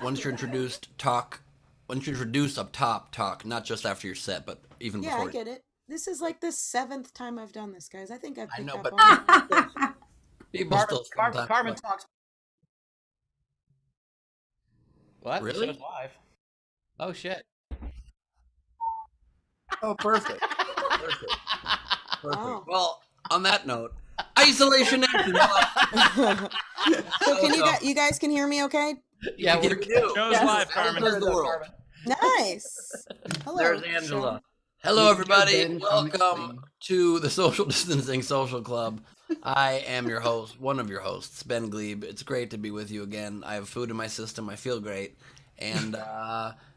once you're introduced, talk. Once you're introduced up top, talk. Not just after your set, but even Yeah, before. I get it. This is like the 7th time I've done this, guys. I think I've picked know, up but- on it. People still sometimes. Carmen talks. What? Really? The show's live. Oh shit. Oh, perfect. Perfect. Wow. Well, on that note, isolation action. So can you guys can hear me okay? Yeah, we do. Show's Yes. live, Carmen. Does the world. Nice. Hello. There's Angela. Sean. Hello, everybody. Welcome to the Social Distancing Social Club. I am your host, one of your hosts, Ben Glebe. It's great to be with you again. I have food in my system. I feel great. And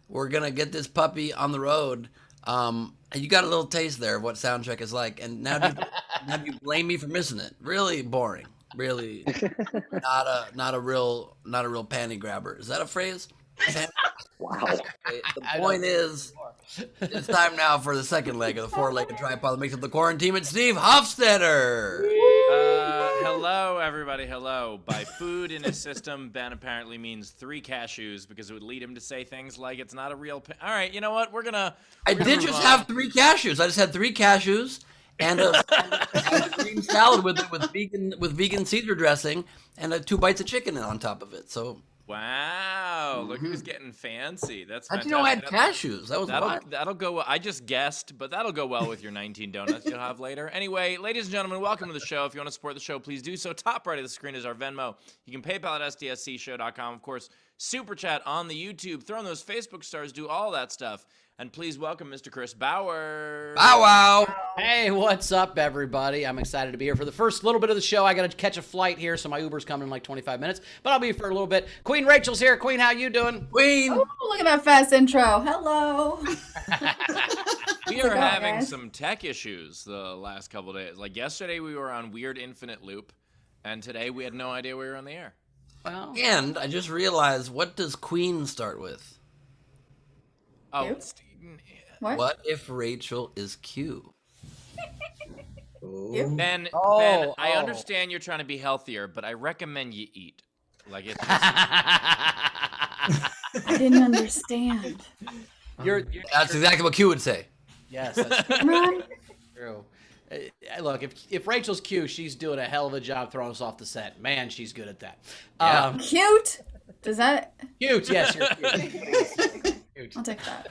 we're going to get this puppy on the road. You got a little taste there of what Soundcheck is like. And now do you blame me for missing it? Really boring. Really not a real panty grabber. Is that a phrase? Wow. Okay, the point is, it's time now for the second leg of the four-legged tripod that makes up the quarantine. It's Steve Hofstetter. Hello, everybody. Hello. By food in his system, Ben apparently means 3 cashews because it would lead him to say things like it's not a real. All right, you know what? I did just have 3 cashews. I just had 3 cashews and a green salad with vegan Caesar dressing and 2 bites of chicken on top of it. So. Wow, look who's getting fancy. That's How'd fantastic. you know I had cashews? That'll go well. I just guessed, but that'll go well with your 19 donuts you'll have later. Anyway, ladies and gentlemen, welcome to the show. If you want to support the show, please do so. Top right of the screen is our Venmo. You can PayPal at sdscshow.com. Of course, Super Chat on the YouTube. Throw in those Facebook stars. Do all that stuff. And please welcome Mr. Chris Bauer. Bow wow. Hey, what's up, everybody? I'm excited to be here for the first little bit of the show. I got to catch a flight here, so my Uber's coming in like 25 minutes, but I'll be here for a little bit. Queen Rachel's here. Queen, how you doing? Queen. Oh, look at that fast intro. Hello. We are having some tech issues the last couple of days. Like yesterday, we were on Weird Infinite Loop, and today we had no idea we were on the air. Well, And I just realized, what does Queen start with? Oh, You? What if Rachel is Q? You? Ben, Oh, Ben, I oh. understand you're trying to be healthier, but I recommend you eat. Like it's. I didn't understand. you're That's exactly what Q would say. yes, that's Run. true. Look, if Rachel's Q, she's doing a hell of a job throwing us off the set. Man, she's good at that. Yeah. Cute. Does that? Cute, yes, you're cute. Cute. I'll take that.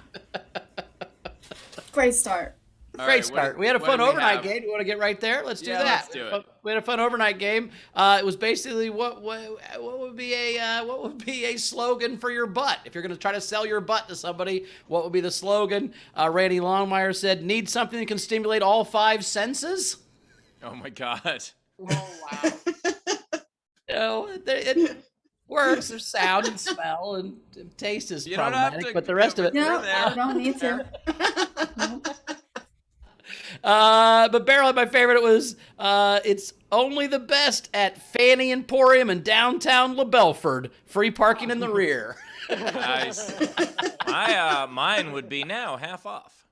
Great start. All Great right, start. what- we had a what fun do we overnight have? game. You want to get right there? Let's do Yeah, that. let's do it. We had a fun overnight game. It was basically what would be a slogan for your butt if you're going to try to sell your butt to somebody. What would be the slogan? Randy Longmire said, "Need something that can stimulate all 5 senses." Oh my God. Oh wow! It works. There's sound and smell and taste is You don't have problematic, to but the rest of it. No, there. I don't need to. But barely my favorite. It was it's only the best at Fanny Emporium in downtown LaBelford. Free parking in the rear. Nice. Mine would be now half off.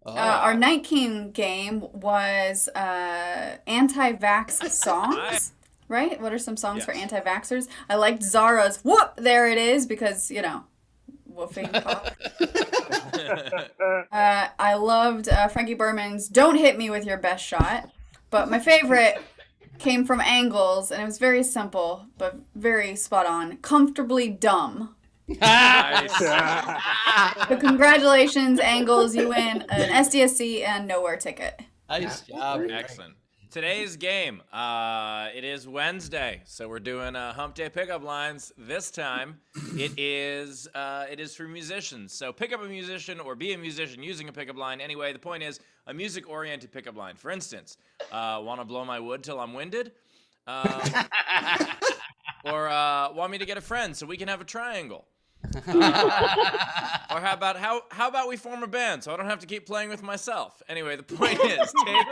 Our Night King game was anti-vax songs, right? What are some songs for Yes. anti-vaxxers? I liked Zara's "Whoop, There It Is" because, woofing pop. I loved Frankie Berman's "Don't Hit Me With Your Best Shot," but my favorite came from Angles, and it was very simple but very spot on. "Comfortably Dumb." Nice. So congratulations, Angles. You win an SDSC and nowhere ticket. Nice job. Excellent. Today's game, it is Wednesday, so we're doing Hump Day pickup lines. This time, it is for musicians. So pick up a musician or be a musician using a pickup line. Anyway, the point is a music-oriented pickup line. For instance, want to blow my wood till I'm winded? Or want me to get a friend so we can have a triangle? Or how about we form a band so I don't have to keep playing with myself? Anyway, the point is take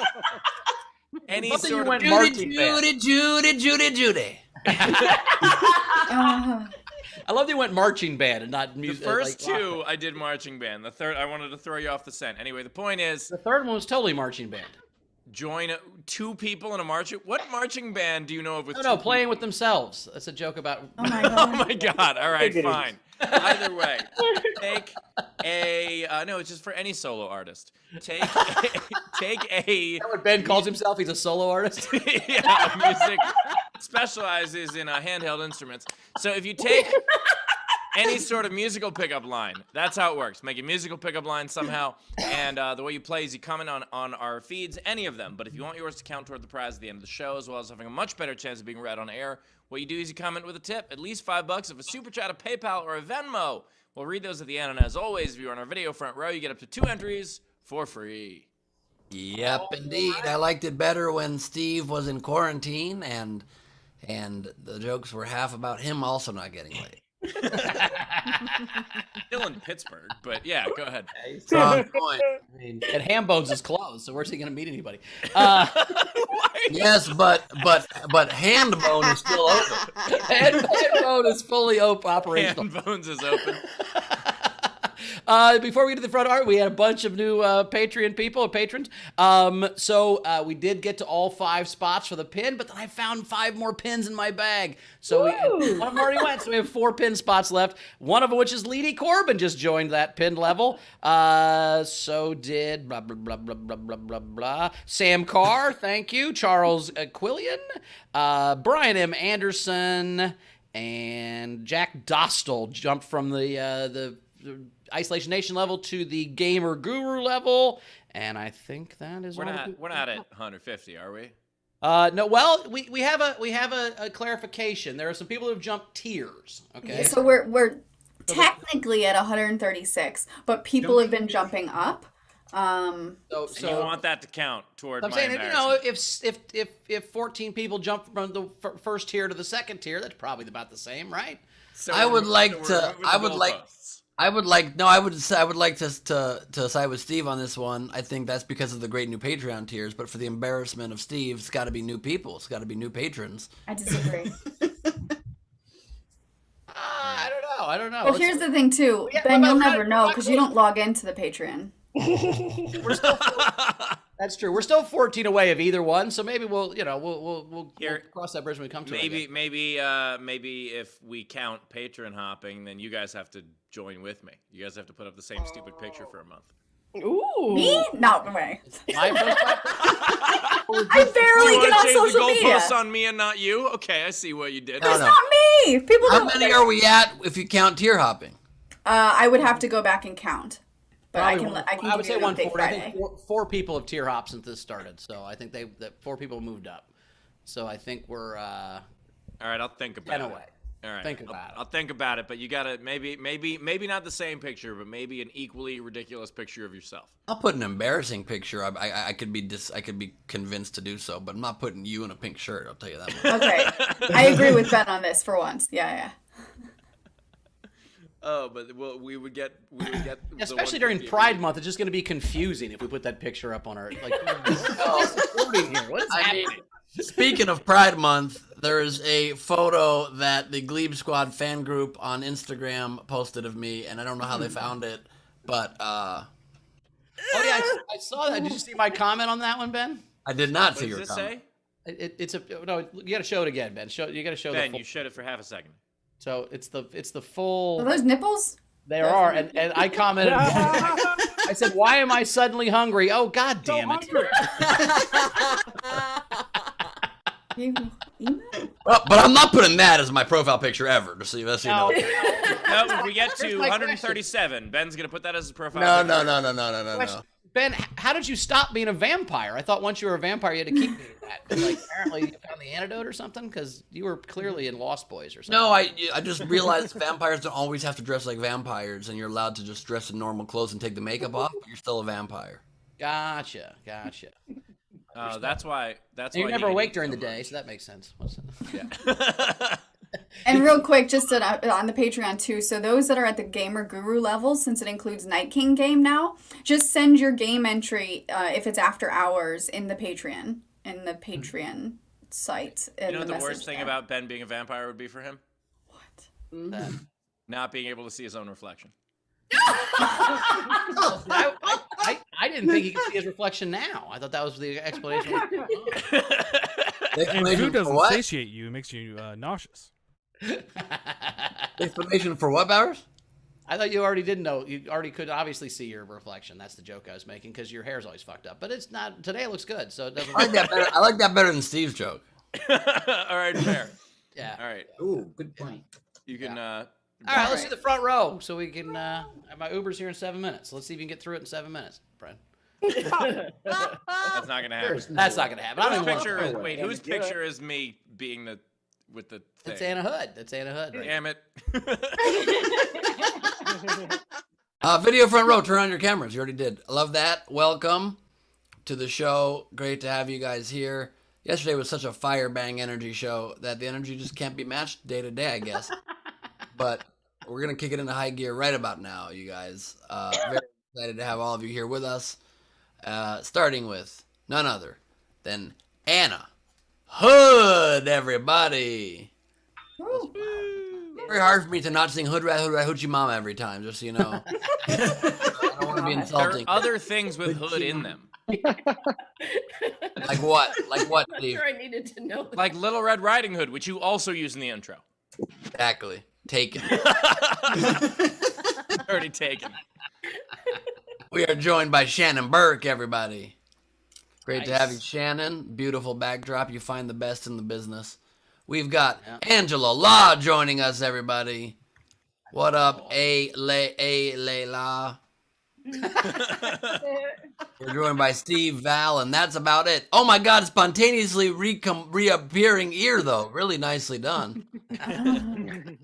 any Something sort you of went marching band. Judy. I love that you went marching band and not the music. first 2 I did marching band. The third I wanted to throw you off the scent. Anyway, the point is The third one was totally marching band. join two people in a marching. What marching band do you know of with? No, two playing people? with themselves. That's a joke about. Oh my Oh god. my God! All right, Figured it. fine. Either way, take a no. It's just for any solo artist. Take a Is that what Ben calls himself? He's a solo artist. yeah, music specializes in handheld instruments. So if you take any sort of musical pickup line, that's how it works. Make a musical pickup line somehow, and the way you play is you comment on our feeds, any of them. But if you want yours to count toward the prize at the end of the show, as well as having a much better chance of being read on air, what you do is you comment with a tip, at least $5 of a super chat, a PayPal, or a Venmo. We'll read those at the end, and as always, if you're on our video front row, you get up to 2 entries for free. Yep, indeed. I liked it better when Steve was in quarantine, and the jokes were half about him also not getting laid. Still in Pittsburgh, but yeah, go ahead. Strong point. I mean, and Hambones is closed, so where's he going to meet anybody? Yes, but Handbone is still open. Handbone is fully operational. And Bones is open. Before we get to the front art, we had a bunch of new Patreon people or patrons. So we did get to all 5 spots for the pin, but then I found 5 more pins in my bag. So one of them already went, so we have 4 pin spots left. One of which is Leedy Corbin just joined that pin level. So did blah, blah, blah, blah, blah, blah, blah, blah. Sam Carr, thank you. Charles Quillian. Brian M. Anderson. And Jack Dostal jumped from the Isolation Nation level to the Gamer Guru level, and I think that is We're not at 150, are we? no. Well, we have a clarification. There are some people who have jumped tiers. Okay, So we're technically at 136, but people have been jumping up. So you want that to count toward I'm my saying, embarrassment. if 14 people jump from the first tier to the second tier, that's probably about the same, right? So I would like we're to. moving the I would like. goalposts. I would like. No, I would like to side with Steve on this one. I think that's because of the great new Patreon tiers. But for the embarrassment of Steve, it's got to be new people. It's got to be new patrons. I disagree. I don't know. Well, here's the thing too, Yeah, Ben. well, You'll we're never not- know we're because not you don't log into the Patreon. That's true. We're still 14 away of either one, so maybe we'll Here- cross that bridge when we come to it. I guess. Maybe if we count patron hopping, then you guys have to join with me. You guys have to put up the same stupid picture for a month. Ooh. Me? Not way. My profile- I barely You get want on to change the social media. goalposts on me and not you? Okay, I see what you did. No, It's no. not me. People How don't. many are we at if you count tier hopping? I would have to go back and count, but I can. I would give say you an update 140. I Friday. think four people have tier hopped since this started, so I think that 4 people moved up. So I think we're All right, I'll think about 10 it. away. All right, Think about it. I'll think about it, but you gotta maybe not the same picture, but maybe an equally ridiculous picture of yourself. I'll put an embarrassing picture. I could be convinced to do so, but I'm not putting you in a pink shirt. I'll tell you that much. Okay, I agree with Ben on this for once. Yeah. Oh, but we would get the Especially during 150 Pride Month, it's just going to be confusing if we put that picture up on our what is including here? What is happening? Speaking of Pride Month, there is a photo that the Glebe Squad fan group on Instagram posted of me, and I don't know how they found it, but Oh yeah, I saw that. Did you see my comment on that one, Ben? I did not What see does your this comment. say? It's a no. You got to show it again, Ben. You got to show Ben, the you showed it for half a second. So it's the full. Are those nipples? There are, and I commented. I said, "Why am I suddenly hungry? Oh God damn it!" Well, but I'm not putting that as my profile picture ever. Just so you know. No, if we get to 137, Ben's gonna put that as his profile. No. Question. Ben, how did you stop being a vampire? I thought once you were a vampire, you had to keep being that. But, like, apparently, you found the antidote or something, because you were clearly in Lost Boys or something. No, I just realized vampires don't always have to dress like vampires, and you're allowed to just dress in normal clothes and take the makeup off, but you're still a vampire. Gotcha. That's why. And you're why never he awake didn't during the so day, much. so that makes sense. Yeah. And real quick, just on the Patreon too. So those that are at the Gamer Guru level, since it includes Night King game now, just send your game entry if it's after hours in the Patreon site. You know what the worst thing about Ben being a vampire would be for him? What? Not being able to see his own reflection. I I didn't think he could see his reflection now. I thought that was the explanation. Food doesn't satiate you; it makes you nauseous. Explanation for what, Bowers? I thought you already did know. You already could obviously see your reflection. That's the joke I was making because your hair's always fucked up. But it's not. Today it looks good, so it doesn't. I like that better than Steve's joke. All right, fair. Yeah. All right. Ooh, good point. You can. All right, let's do the front row so we can. My Uber's here in 7 minutes. Let's see if you can get through it in 7 minutes, Brent. That's not gonna happen. That's not gonna happen. I don't even Picture want is, to. wait, whose picture is me being with the thing? That's Anna Hood. That's Anna Hood. Right? Damn it. Video front row, turn on your cameras. You already did. I love that. Welcome to the show. Great to have you guys here. Yesterday was such a fire bang energy show that the energy just can't be matched day to day, I guess. But we're going to kick it into high gear right about now, you guys. Very excited to have all of you here with us. Starting with none other than Anna Hood, everybody. Very hard for me to not sing Hood Rat Hoochie Mama every time, just so you know. I don't want to be There insulting. are other things with hood in them. Like what? Like what, I'm Steve? sure I needed to know that. Like Little Red Riding Hood, which you also use in the intro. Exactly. Taken. Already taken. We are joined by Shannon Burke, everybody. Great to have you, Nice. Shannon. Beautiful backdrop. You find the best in the business. We've got Angela Law joining us, everybody. What up, La? We're joined by Steve Val, and that's about it. Oh my God, spontaneously reappearing ear, though. Really nicely done.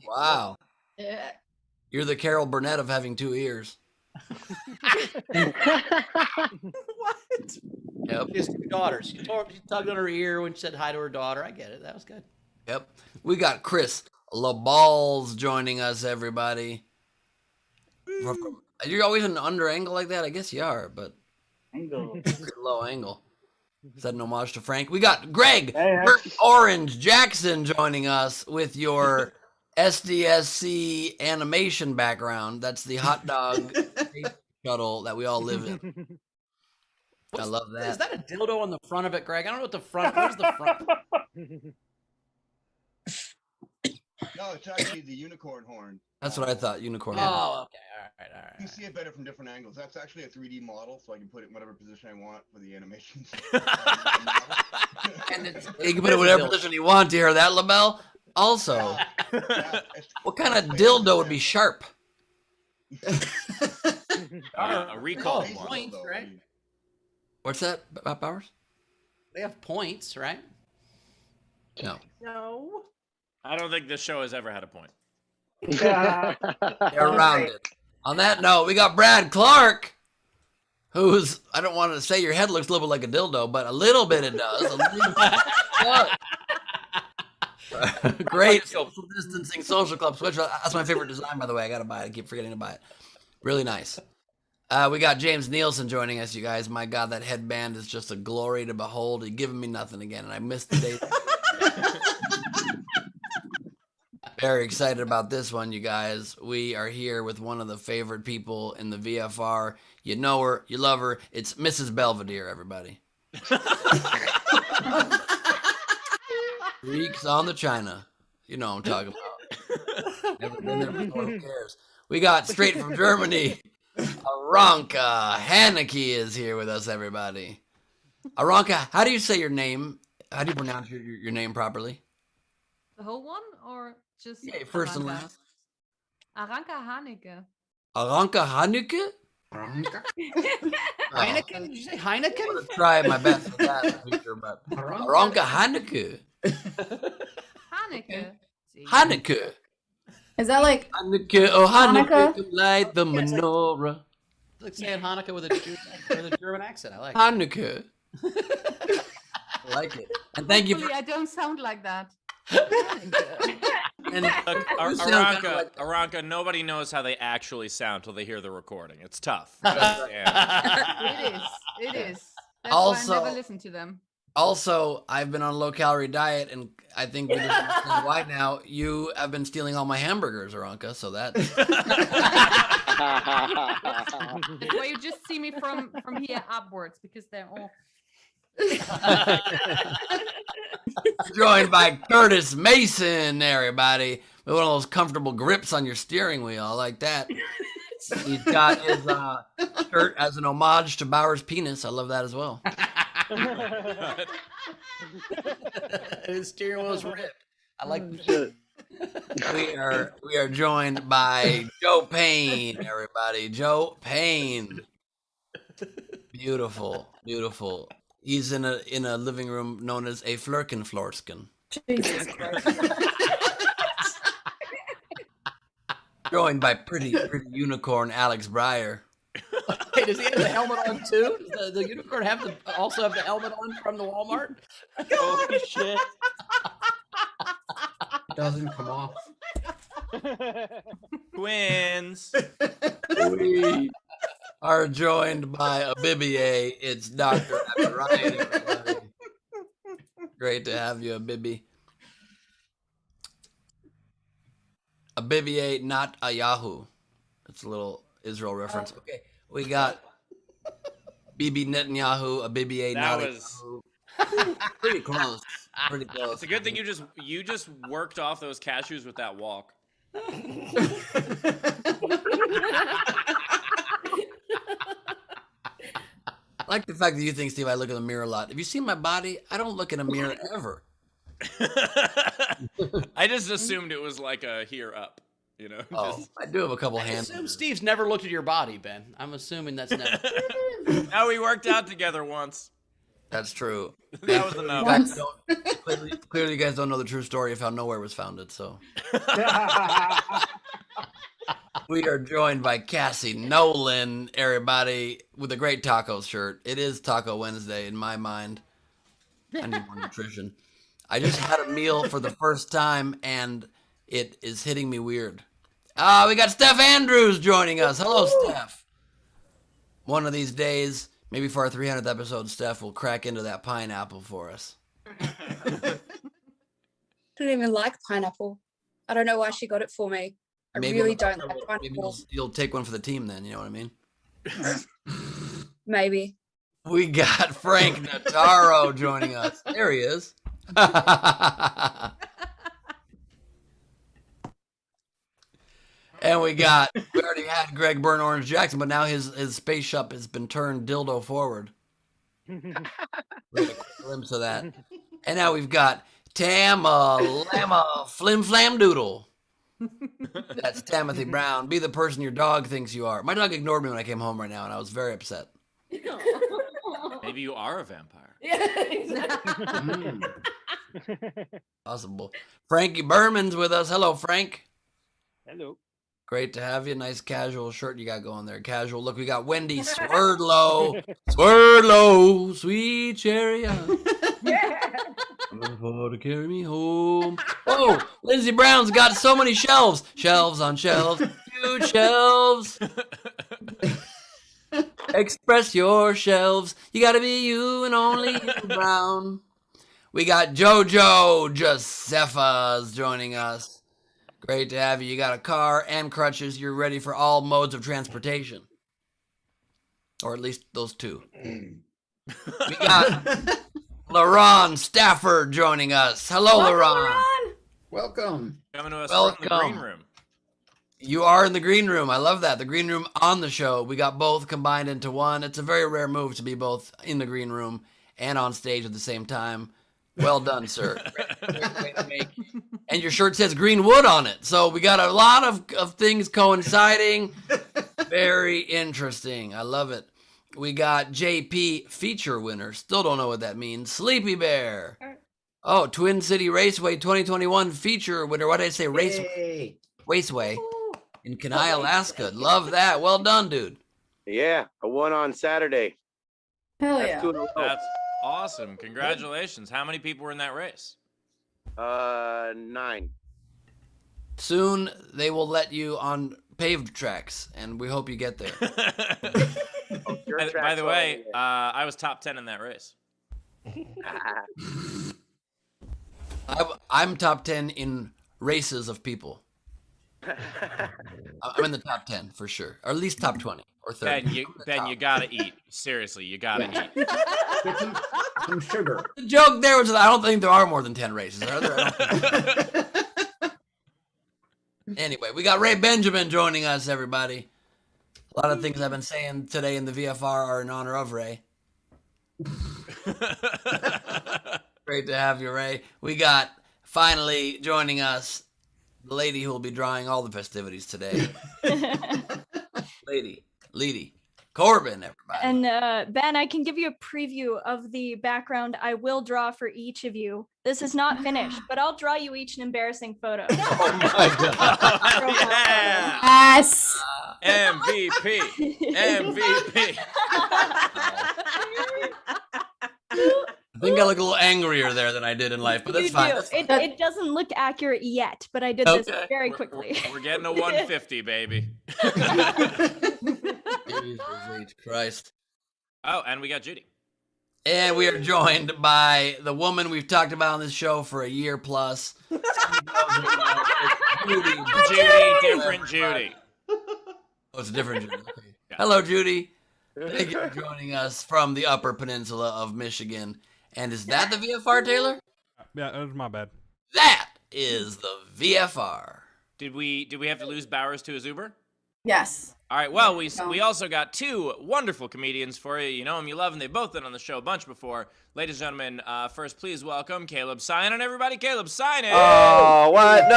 Wow. Yeah. You're the Carol Burnett of having two ears. What? Yep. She has two daughters. She tugged on her ear when she said hi to her daughter. I get it. That was good. Yep. We got Chris LaBalls joining us, everybody. You're always an under angle like that? I guess you are, but Angle. pretty low angle. Is that an homage to Frank? We got Greg Hey, Burt Orange Jackson joining us with your SDSC animation background. That's the hot dog shuttle that we all live in. I love that. Is that a dildo on the front of it, Greg? I don't know what the front. Where's the front? No, it's actually the unicorn horn. That's what I thought. Unicorn. Oh, okay. All You right. can see it better from different angles. That's actually a 3D model, so I can put it in whatever position I want for the animations. And you can put it in whatever position you want to hear that, LaBelle. Also, what kind of dildo would be sharp? A recall Oh, one. points, right? What's that, Bowers? They have points, right? No. No. I don't think this show has ever had a point. They're rounded. On that note, we got Brad Clark, who's, I don't want to say your head looks a little bit like a dildo, but a little bit it does. A little bit. Great social distancing social club switch. That's my favorite design, by the way. I got to buy it. I keep forgetting to buy it. Really nice. We got James Nielsen joining us, you guys. My God, that headband is just a glory to behold. He's giving me nothing again, and I missed the date. Very excited about this one, you guys. We are here with one of the favorite people in the VFR. You know her, you love her. It's Mrs. Belvedere, everybody. Freaks on the China. You know what I'm talking about. Never been there before, who cares? We got straight from Germany, Aranka Haneke is here with us, everybody. Aranka, how do you say your name? How do you pronounce your name properly? The whole one or just Yeah, first and Aranka? last. Aranka Haneke. Aranka Haneke? Heineken? Did you say Heineken? I'm gonna try my best with that in the future, but Aranka Haneke. Haneke. See. Haneke. Is that like Haneke, oh Haneke, Hanukkah? come light the menorah. It's like saying Hanukkah with a German accent. I like it. Haneke. I like it. And thank you for Hopefully I don't sound like that. Haneke. and Look, you sound kinda like- Aranka, nobody knows how they actually sound till they hear the recording. It's tough. It is. It is. That's Also- why I never listen to them. Also, I've been on a low-calorie diet, and I think we just understand why now. You have been stealing all my hamburgers, Aranka, so that That's why you just see me from here upwards, because they're all. Joined by Curtis Mason, everybody, with one of those comfortable grips on your steering wheel. I like that. He's got his shirt as an homage to Bauer's penis. I love that as well. His steering wheel's ripped. I like. We are joined by Joe Payne, everybody. Joe Payne. Beautiful, beautiful. He's in a living room known as a Flurkenflorsken. Jesus Christ. Joined by pretty unicorn Alex Breyer. Hey, does he have the helmet on too? Does the unicorn also have the helmet on from the Walmart? Holy shit. It doesn't come off. Twins. We are joined by a Bibier. It's Dr. Ryan, everybody. Great to have you, a Bibi. A Bibier, not a Yahoo. It's a little Israel reference. Okay, we got Bibi Netanyahu, a Bibier, not a Yahoo. Pretty close. Pretty close. It's a good thing you just worked off those cashews with that walk. I like the fact that you think, Steve, I look in the mirror a lot. Have you seen my body? I don't look in a mirror ever. I just assumed it was like a here up, you know. Oh, I do have a couple I hands. assume Steve's never looked at your body, Ben. I'm assuming that's never. Now we worked out together once. That's true. That was enough. In fact, clearly, you guys don't know the true story of how Nowhere was founded. So we are joined by Cassie Nolan, everybody, with a great tacos shirt. It is Taco Wednesday in my mind. I need more nutrition. I just had a meal for the first time, and it is hitting me weird. We got Steph Andrews joining us. Hello, Steph. One of these days, maybe for our 300th episode, Steph will crack into that pineapple for us. I don't even like pineapple. I don't know why she got it for me. I Maybe really don't like pineapple. Maybe you'll take one for the team then, you know what I mean? Maybe. We got Frank Notaro joining us. There he is. And we already had Greg Burn Orange Jackson, but now his space shop has been turned dildo forward. We had a quick glimpse of that. And now we've got Tama Lama Flim Flam Doodle. That's Timothy Brown. Be the person your dog thinks you are. My dog ignored me when I came home right now, and I was very upset. Maybe you are a vampire. Possible. Frankie Berman's with us. Hello, Frank. Hello. Great to have you. Nice casual shirt you got going there. Casual look. We got Wendy Swerdlow. Swerdlow, sweet chariot. Coming for to carry me home. Oh, Lindsey Brown's got so many shelves. Shelves on shelves. Huge shelves. Express your shelves. You gotta be you and only you, Brown. We got JoJo Josephas joining us. Great to have you. You got a car and crutches. You're ready for all modes of transportation. Or at least those two. We got LaRon Stafford joining us. Hello, LaRon. Welcome. Coming to us from the green room. You are in the green room. I love that. The green room on the show. We got both combined into one. It's a very rare move to be both in the green room and on stage at the same time. Well done, sir. Great to make. And your shirt says Greenwood on it. So we got a lot of things coinciding. Very interesting. I love it. We got JP feature winner. Still don't know what that means. Sleepy Bear. Oh, Twin City Raceway 2021 feature winner. What did I say? Raceway in Kenai, Alaska. Love that. Well done, dude. Yeah, I won on Saturday. Hell That's yeah. 2 in a row. That's awesome. Congratulations. How many people were in that race? 9. Soon they will let you on paved tracks, and we hope you get there. By the way, I was top 10 in that race. I'm top 10 in races of people. I'm in the top 10 for sure, or at least top 20. Or 30. Ben, you gotta eat. Seriously, you gotta eat. Get some sugar. The joke there was that I don't think there are more than 10 races. Are there? Anyway, we got Ray Benjamin joining us, everybody. A lot of things I've been saying today in the VFR are in honor of Ray. Great to have you, Ray. We got, finally joining us, the lady who will be drawing all the festivities today. Lady. Corbin, everybody. And Ben, I can give you a preview of the background I will draw for each of you. This is not finished, but I'll draw you each an embarrassing photo. Oh my God. Yeah. Yes. MVP. I think I look a little angrier there than I did in life, but that's fine. Do. It doesn't look accurate yet, but I did this very quickly. We're getting a 150, baby. Jesus H. Christ. Oh, and we got Judy. And we are joined by the woman we've talked about on this show for a year plus. Judy, different Judy. Oh, it's a different Judy. Okay. Yeah. Hello, Judy. Thank you for joining us from the Upper Peninsula of Michigan. And is that the VFR, Taylor? Yeah, that was my bad. That is the VFR. Did we have to lose Bowers to his Uber? Yes. All right, well, we also got two wonderful comedians for you. You know them, you love them. They've both been on the show a bunch before. Ladies and gentlemen, first, please welcome Caleb Synan, everybody. Caleb Synan. Oh, what?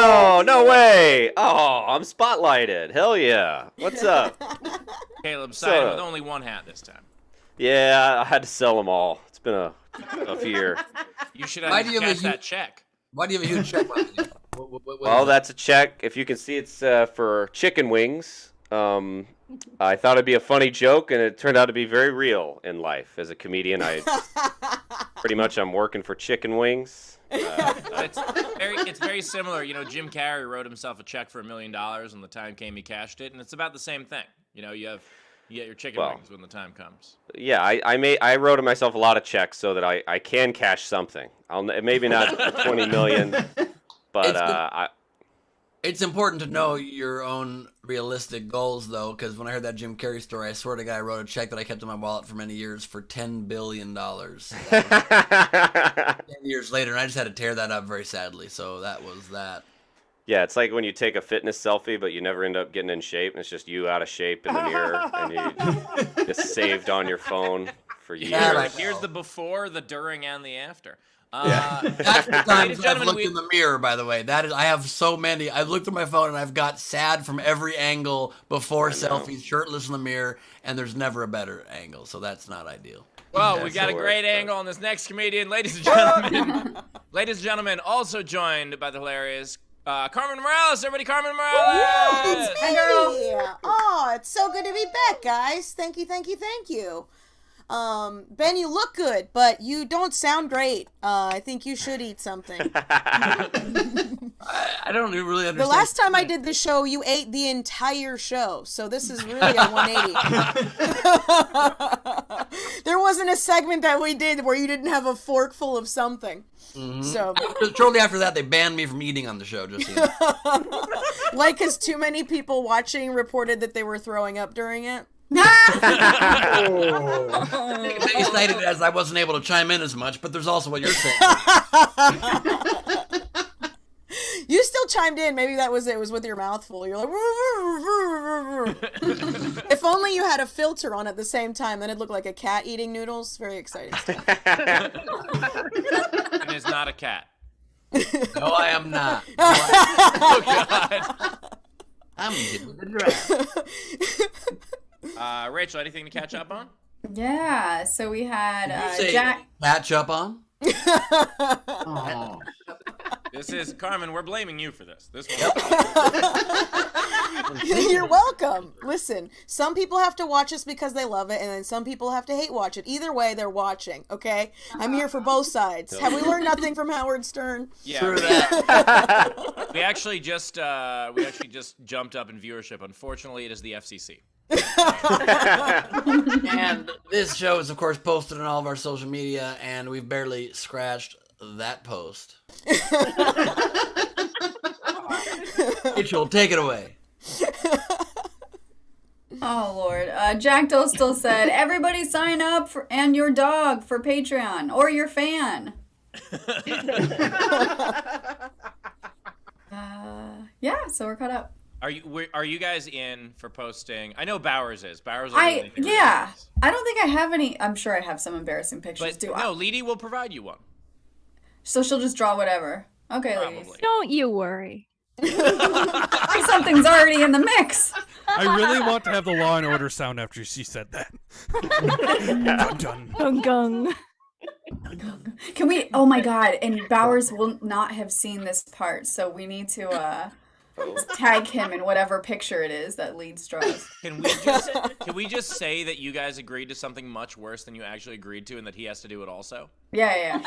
No way. Oh, I'm spotlighted. Hell yeah. What's up? Caleb Synan with only one hat this time. Yeah, I had to sell them all. It's been a tough year. You should have cashed that check. Why do you have a huge check? Well, that's a check. If you can see, it's for chicken wings. I thought it'd be a funny joke, and it turned out to be very real in life. As a comedian, I'm working for chicken wings. It's very similar. You know, Jim Carrey wrote himself a check for $1 million when the time came. He cashed it, and it's about the same thing. You know, you get your chicken wings when the time comes. Yeah, I wrote myself a lot of checks so that I can cash something. Maybe not $20 million, but It's important to know your own realistic goals, though, because when I heard that Jim Carrey story, I swear to God, I wrote a check that I kept in my wallet for many years for $10 billion. 10 years later, and I just had to tear that up very sadly, so that was that. Yeah, it's like when you take a fitness selfie, but you never end up getting in shape, and it's just you out of shape in the mirror, and you just saved on your phone for years. Yeah, here's the before, the during, and the after. That's the times I've looked in the mirror, by the way. I have so many. I've looked at my phone and I've got sad from every angle before selfies, shirtless in the mirror, and there's never a better angle, so that's not ideal. Well, we got a great angle on this next comedian, ladies and gentlemen. Ladies and gentlemen, also joined by the hilarious Carmen Morales. Everybody, Carmen Morales. It's me. Oh, it's so good to be back, guys. Thank you. Ben, you look good, but you don't sound great. I think you should eat something. I don't really understand. The last time I did the show, you ate the entire show, so this is really a 180. There wasn't a segment that we did where you didn't have a fork full of something. Mm-hmm. So shortly after that, they banned me from eating on the show. Just so you know. Like, because too many people watching reported that they were throwing up during it. They cited it as I wasn't able to chime in as much, but there's also what you're saying. You still chimed in. Maybe it was with your mouth full. You're like, if only you had a filter on at the same time, then it'd look like a cat eating noodles. Very exciting stuff. And it's not a cat. No, I am not. Oh, God. I'm getting the draft. Rachel, anything to catch up on? Yeah, so we had Jack. Catch up on? Oh. This is Carmen. We're blaming you for this. You're welcome. Listen, some people have to watch us because they love it, and then some people have to hate watch it. Either way, they're watching. Okay, I'm here for both sides. Have we learned nothing from Howard Stern? Yeah. True that. We actually just jumped up in viewership. Unfortunately, it is the FCC. And this show is, of course, posted on all of our social media, and we've barely scratched that post. Rachel, take it away. Oh Lord. Jack Doe still said, everybody sign up and your dog for Patreon or your fan. Yeah, so we're caught up. Are you guys in for posting? I know Bowers is. Bowers. I don't think I have any. I'm sure I have some embarrassing pictures. But no, Leedy will provide you one. So she'll just draw whatever. Okay, ladies. Don't you worry. Something's already in the mix. I really want to have the Law and Order sound after she said that. Dun, dun. Gung gung. Can we? Oh my God! And Bowers will not have seen this part, so we need to tag him in whatever picture it is that Leeds draws. Can we just say that you guys agreed to something much worse than you actually agreed to, and that he has to do it also? Yeah.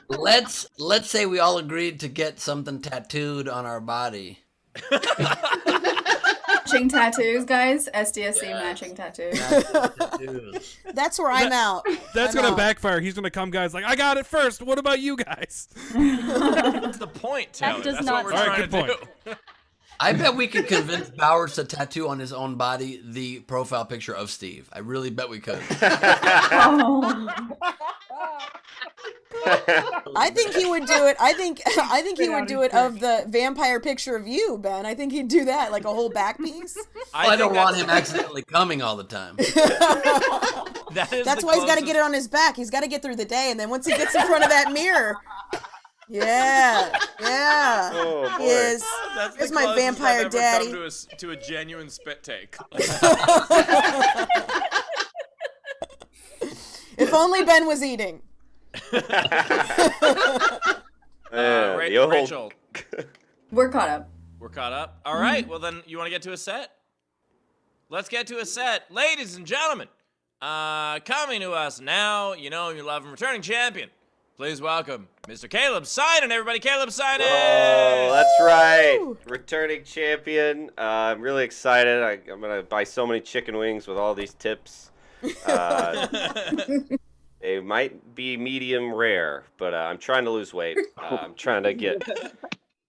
Let's say we all agreed to get something tattooed on our body. Matching tattoos, guys. SDSC matching tattoos. That's where I'm out. That's going to backfire. He's going to come, guys, like, I got it first. What about you guys? That's the point, Taylor. That does That's not what we're trying to do. I bet we could convince Bowers to tattoo on his own body the profile picture of Steve. I really bet we could. I think he would do it. I think he would do it of the vampire picture of you, Ben. I think he'd do that, like a whole back piece. I don't want him accidentally coming all the time. That's why he's got to get it on his back. He's got to get through the day, and then once he gets in front of that mirror, yeah. Oh, boy. Yes. That's Here's the my closest vampire I've ever daddy. come to a genuine spit take. If only Ben was eating. Rachel. We're caught up. We're caught up. All right. Well, then you want to get to a set? Let's get to a set. Ladies and gentlemen, coming to us now, you know you love him, returning champion. Please welcome Mr. Caleb Synan, everybody. Caleb Synan! Oh, that's right. Returning champion. I'm really excited. I'm going to buy so many chicken wings with all these tips. They might be medium rare, but I'm trying to lose weight. I'm trying to get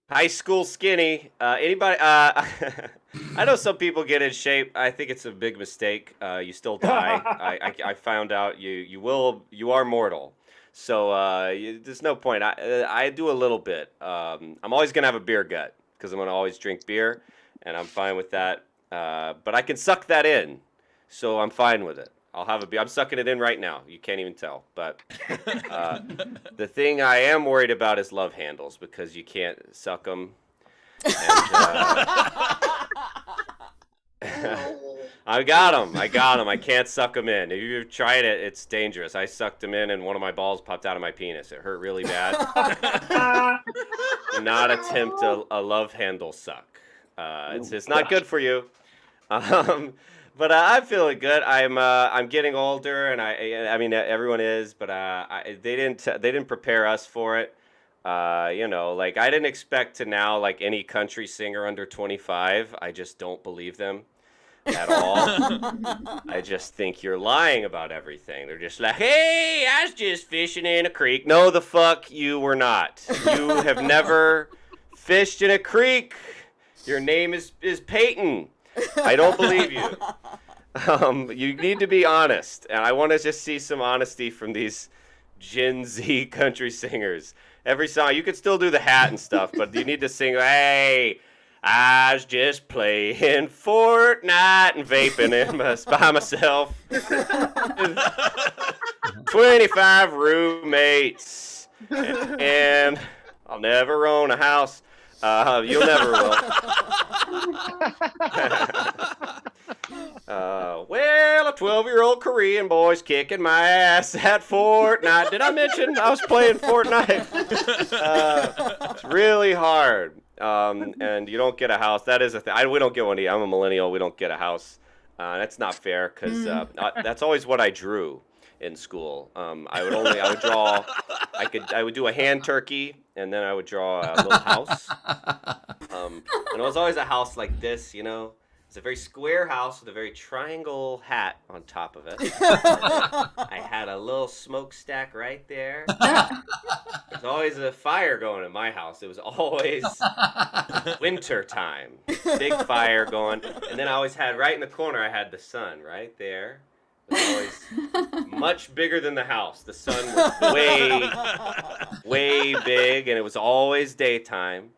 high school skinny. Anybody? I know some people get in shape. I think it's a big mistake. You still die. I found out you are mortal. So there's no point. I do a little bit. I'm always gonna have a beer gut because I'm gonna always drink beer, and I'm fine with that. But I can suck that in, so I'm fine with it. I'll have a beer. I'm sucking it in right now. You can't even tell. But the thing I am worried about is love handles because you can't suck them. And, I got them. I can't suck them in. If you've tried it, it's dangerous. I sucked them in, and one of my balls popped out of my penis. It hurt really bad. Do not attempt a love handle suck. It's not good for you. But I'm feeling good. I'm getting older, and I mean everyone is, but they didn't prepare us for it. Like I didn't expect to now like any country singer under 25. I just don't believe them at all. I just think you're lying about everything. They're just like, hey, I was just fishing in a creek. No, the fuck you were not. You have never fished in a creek. Your name is Peyton. I don't believe you. You need to be honest, and I want to just see some honesty from these Gen Z country singers. Every song, you could still do the hat and stuff, but you need to sing, hey, I was just playing Fortnite and vaping by myself. 25 roommates, and I'll never own a house. You'll never will. Well, a 12-year-old Korean boy's kicking my ass at Fortnite. Did I mention I was playing Fortnite? It's really hard. And you don't get a house. That is a thing. We don't get one. I'm a millennial. We don't get a house. That's not fair because that's always what I drew in school. I would do a hand turkey, and then I would draw a little house. And it was always a house like this, It's a very square house with a very triangle hat on top of it. I had a little smokestack right there. There's always a fire going in my house. It was always winter time. Big fire going. And then I always had, right in the corner, I had the sun right there. It was always much bigger than the house. The sun was way big, and it was always daytime.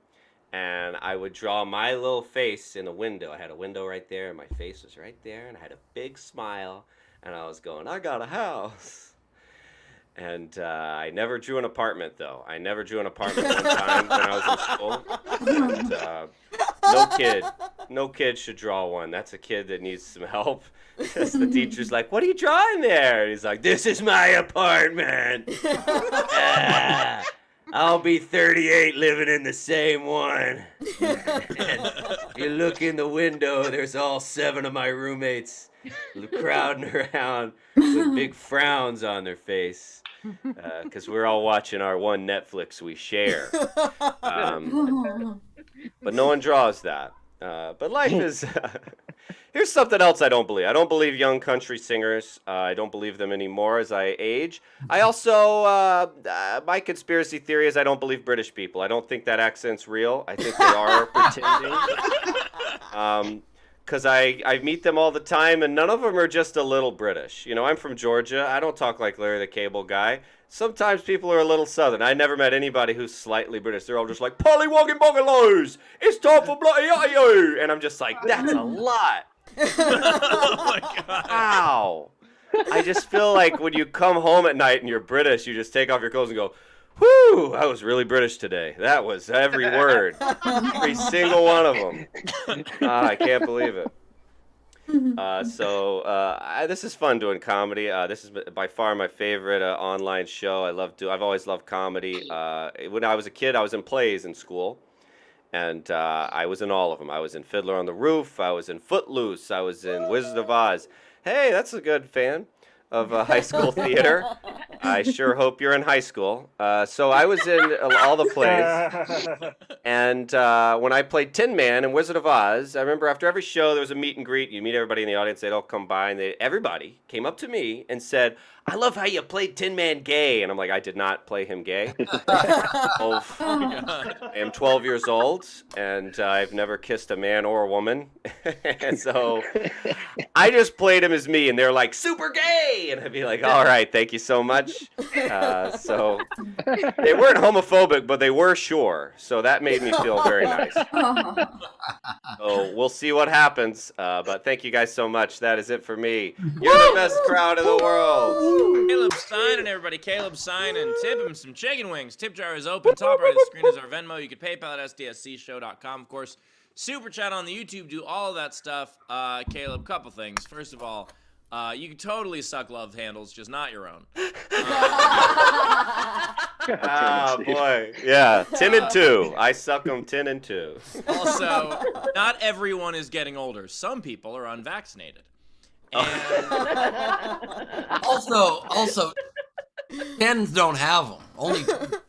And I would draw my little face in a window. I had a window right there, and my face was right there, and I had a big smile, and I was going, I got a house. And I never drew an apartment, though. I never drew an apartment one time when I was in school. And, no kid should draw one. That's a kid that needs some help. Because the teacher's like, what are you drawing there? And he's like, this is my apartment. I'll be 38 living in the same one. If you look in the window, there's all 7 of my roommates crowding around with big frowns on their face. Because we're all watching our one Netflix we share. But no one draws that. But life is... Here's something else I don't believe. I don't believe young country singers. I don't believe them anymore as I age. I also, my conspiracy theory is I don't believe British people. I don't think that accent's real. I think they are pretending. Because I meet them all the time, and none of them are just a little British. You know, I'm from Georgia. I don't talk like Larry the Cable Guy. Sometimes people are a little Southern. I never met anybody who's slightly British. They're all just like, Pollywogging Bogaloos! It's time for bloody you! And I'm just like, that's a lot. Oh my God. Wow. I just feel like when you come home at night and you're British, you just take off your clothes and go, whew, I was really British today. That was every word. Every single one of them. I can't believe it. This is fun doing comedy. This is by far my favorite online show. I've always loved comedy. When I was a kid, I was in plays in school. And I was in all of them. I was in Fiddler on the Roof. I was in Footloose. I was in Wizard of Oz. Hey, that's a good fan of high school theater. I sure hope you're in high school. So I was in all the plays. And when I played Tin Man in Wizard of Oz, I remember after every show there was a meet and greet. You meet everybody in the audience. They'd all come by. And everybody came up to me and said, I love how you played Tin Man gay. And I'm like, I did not play him gay. I am 12 years old, and I've never kissed a man or a woman. And so I just played him as me, and they're like, super gay! And I'd be like, all right, thank you so much. So they weren't homophobic, but they were sure. So that made me feel very nice. So we'll see what happens. But thank you guys so much. That is it for me. You're the best crowd in the world. Caleb Synan, everybody. Caleb Synan. Tip him some chicken wings. Tip jar is open. Top right of the screen is our Venmo. You can PayPal at sdscshow.com. Of course, super chat on the YouTube. Do all of that stuff. Caleb, couple things. First of all, you can totally suck love handles, just not your own. Oh, boy. Yeah, 10 and 2. I suck them 10 and 2. Also, not everyone is getting older. Some people are unvaccinated. And also, tens don't have them. Only two.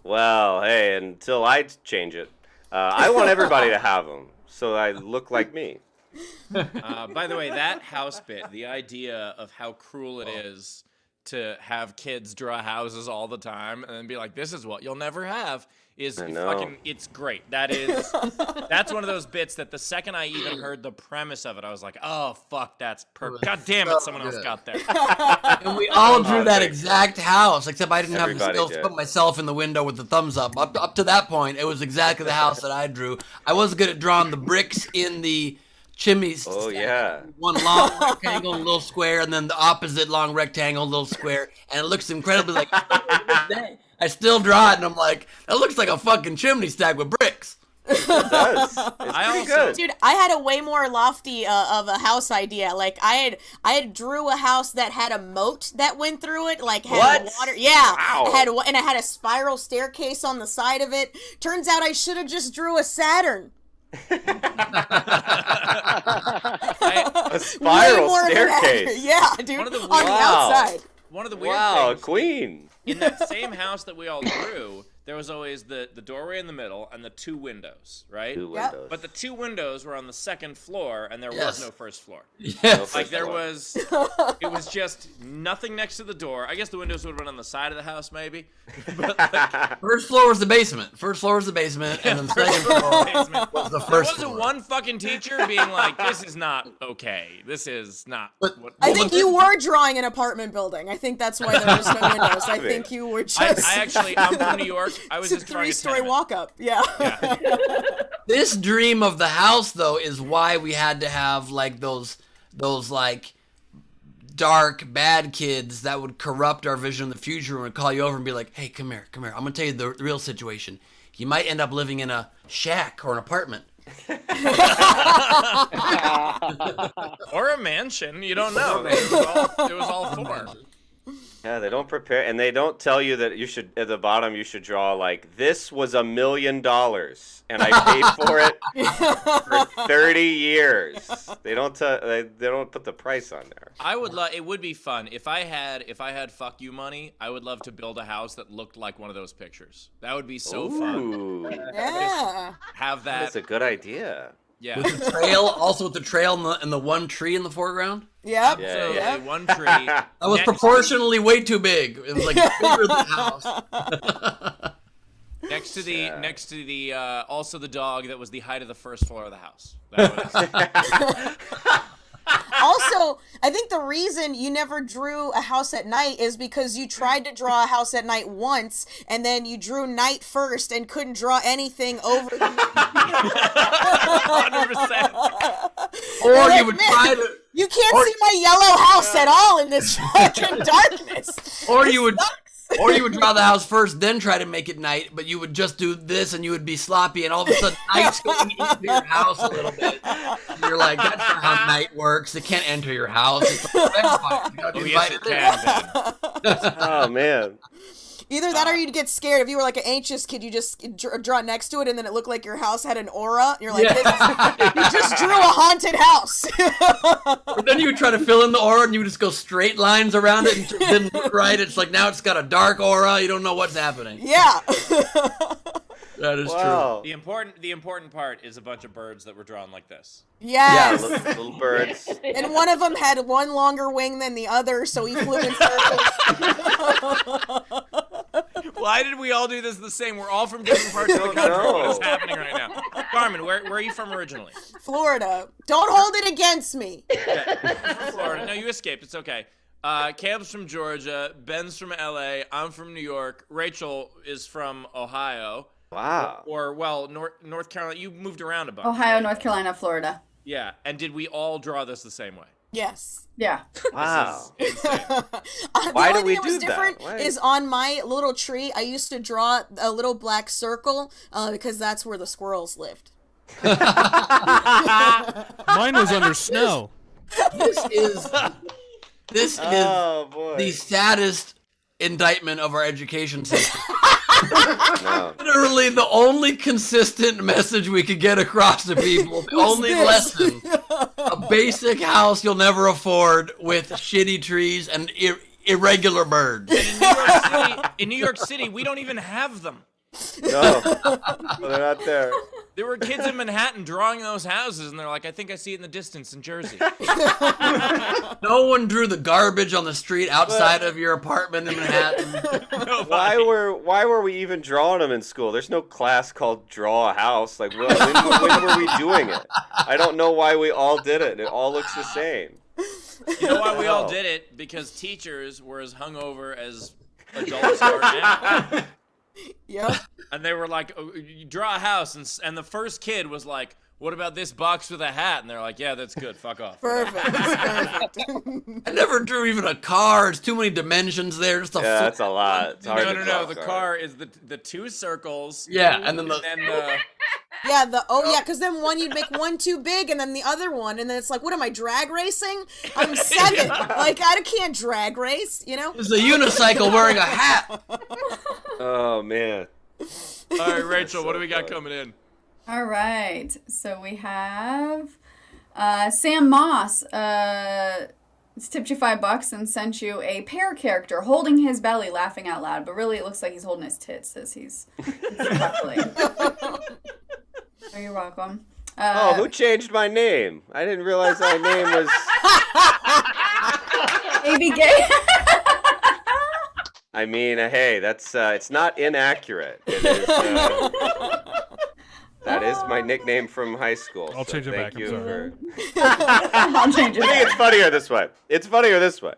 Well, hey, until I change it, I want everybody to have them, so I look like me. By the way, that house bit, the idea of how cruel it is to have kids draw houses all the time and then be like, this is what you'll never have, is fucking, it's great. That's one of those bits that the second I even heard the premise of it, I was like, oh, fuck, that's perfect. God damn it, someone else got there. And we all drew that exact house, except I didn't have the Everybody skills to did. put myself in the window with the thumbs up. Up to that point, it was exactly the house that I drew. I was good at drawing the bricks in the chimneys. Oh, yeah. One long rectangle, a little square, and then the opposite long rectangle, little square, and it looks incredibly like. I still draw it, and I'm like, that looks like a fucking chimney stack with bricks. It does. It's pretty good. Dude, I had a way more lofty of a house idea. Like I had drew a house that had a moat that went through it, like had water. Yeah, Wow. I had a spiral staircase on the side of it. Turns out I should have just drew a Saturn. A spiral staircase. Yeah, dude. One of the on the outside. One of the weird Wow, things. queen. In that same house that we all drew, there was always the doorway in the middle and the 2 windows, right? 2 windows. But the 2 windows were on the 2nd floor, and there was Yes. no first floor. Yes. Like there was, it was just nothing next to the door. I guess the windows would have been on the side of the house, maybe. But like, First floor was the basement. First floor was the basement, and then the second floor basement. was the There first wasn't floor. one fucking teacher being like, "This is not okay. This is not." What I think you were drawing an apartment building. I think that's why there was no windows. I think you were just. I'm from New York. I was just drawing a 3-story tenement. walk up. Yeah. This dream of the house, though, is why we had to have like those like dark bad kids that would corrupt our vision of the future and would call you over and be like, "Hey, come here. I'm gonna tell you the real situation. You might end up living in a shack or an apartment." Or a mansion. You don't know. It was all 4. Yeah, they don't prepare, and they don't tell you that you should, at the bottom, you should draw, like, this was $1 million, and I paid for it for 30 years. They don't they don't put the price on there. I would love. It would be fun if I had fuck you money. I would love to build a house that looked like one of those pictures. That would be so fun. Yeah. Have that. That's a good idea. Yeah. With the trail, also with the trail and the one tree in the foreground. Yep. So Yep. one tree. That was proportionally way too big. It was like bigger than the house. Next to the also the dog that was the height of the first floor of the house. That was. Also, I think the reason you never drew a house at night is because you tried to draw a house at night once, and then you drew night first and couldn't draw anything over the 100%. Or you would try to. You can't see my yellow house at all in this fucking darkness. Or you would draw the house first, then try to make it night, but you would just do this and you would be sloppy, and all of a sudden night's going into your house a little bit. And you're like, that's not how night works. It can't enter your house. It's like a vampire. You gotta invite it in. Oh, man. Either that or you'd get scared. If you were like an anxious kid, you just draw next to it, and then it looked like your house had an aura. And you're like, you just drew a haunted house. But then you would try to fill in the aura, and you would just go straight lines around it, and it didn't look right. It's like now it's got a dark aura. You don't know what's happening. Yeah. That is Wow. The important part is a bunch of birds that were drawn like this. Yes. Yeah, little birds. And one of them had one longer wing than the other, so he flew in circles. Why did we all do this the same? We're all from different parts of the country. What is happening right now? Carmen, where are you from originally? Florida. Don't hold it against me. From Florida. No, you escaped. It's okay. Cam's from Georgia. Ben's from LA. I'm from New York. Rachel is from Ohio. Wow. Or North Carolina. You moved around a bunch. Ohio, North Carolina, Florida. Yeah. And did we all draw this the same way? Yes. Yeah. Wow. This is insane. Why the do only we thing that was do that? different Why? is on my little tree, I used to draw a little black circle because that's where the squirrels lived. Mine was under snow. This is Oh, boy. the saddest indictment of our education system. No. Literally the only consistent message we could get across to people, the only lesson, a basic house you'll never afford with shitty trees and irregular birds. In New York City, we don't even have them. No. They're not there. There were kids in Manhattan drawing those houses, and they're like, I think I see it in the distance in Jersey. No one drew the garbage on the street outside of your apartment in Manhattan. Why were we even drawing them in school? There's no class called Draw a House. Like, when were we doing it? I don't know why we all did it. It all looks the same. You know why we all did it? Because teachers were as hungover as adults are now. Yep. And they were like, oh, you draw a house, and the first kid was like, what about this box with a hat? And they're like, yeah, that's good. Fuck off. Perfect. I never drew even a car. It's too many dimensions there. Just That's a lot. It's hard to No. draw The a car is the two circles. Yeah, and then Yeah, because then one you'd make one too big, and then the other one, and then it's like, what am I, drag racing? I'm 7. Like, I can't drag race, you know? It's a unicycle wearing a hat. Oh, man. All right, Rachel, what do we got coming in? All right. So we have Sam Moss It's tipped you $5 and sent you a pear character holding his belly, laughing out loud, but really it looks like he's holding his tits as he's chuckling. Oh, you're welcome. Who changed my name? I didn't realize my name was Baby Gay. I mean, hey, that's it's not inaccurate. It is, that is my nickname from high school. I'll change it back. Thank you for. I'll change it I think it's funnier this way. It's funnier this way.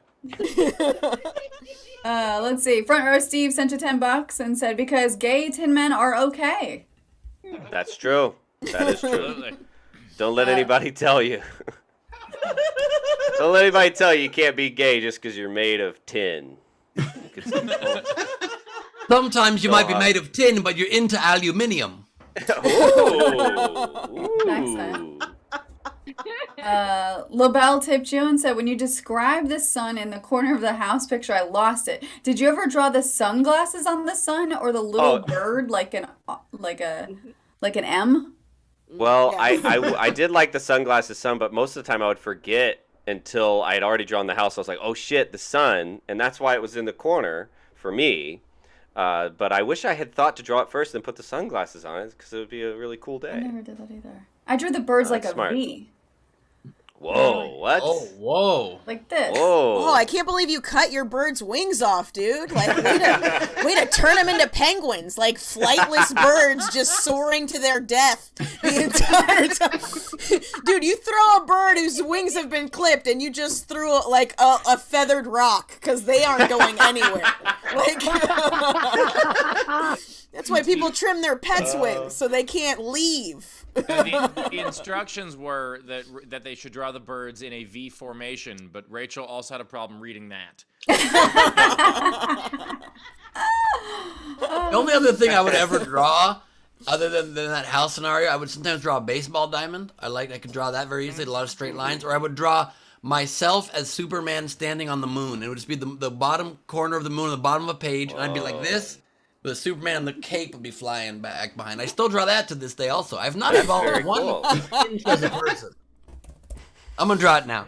Let's see. Front row Steve sent you $10 and said, because gay tin men are okay. That's true. That is true. Don't let anybody tell you. Don't let anybody tell you can't be gay just because you're made of tin. Sometimes you might be made of tin, but you're into aluminium. Excellent. LaBelle tipped you and said, when you describe the sun in the corner of the house picture, I lost it. Did you ever draw the sunglasses on the sun or the little bird like an M? Well, I did like the sunglasses sun, but most of the time I would forget until I had already drawn the house. I was like, oh shit, the sun, and that's why it was in the corner for me. But I wish I had thought to draw it first and put the sunglasses on it because it would be a really cool day. I never did that either. I drew the birds like smart. a V. Whoa, what? Oh, whoa. Like this. Whoa. Oh, I can't believe you cut your bird's wings off, dude. Like, way to turn them into penguins. Like, flightless birds just soaring to their death the entire time. Dude, you throw a bird whose wings have been clipped and you just threw, a feathered rock, because they aren't going anywhere. Like, that's why people trim their pets' wings, so they can't leave. The instructions were that they should draw the birds in a V formation, but Rachel also had a problem reading that. The only other thing I would ever draw, other than that house scenario, I would sometimes draw a baseball diamond. I could draw that very easily, a lot of straight lines. Or I would draw myself as Superman standing on the moon. It would just be the bottom corner of the moon, the bottom of a page, and I'd be like this. The Superman and the cape would be flying back behind. I still draw that to this day also. I've not evolved one inch as a person. I'm going to draw it now.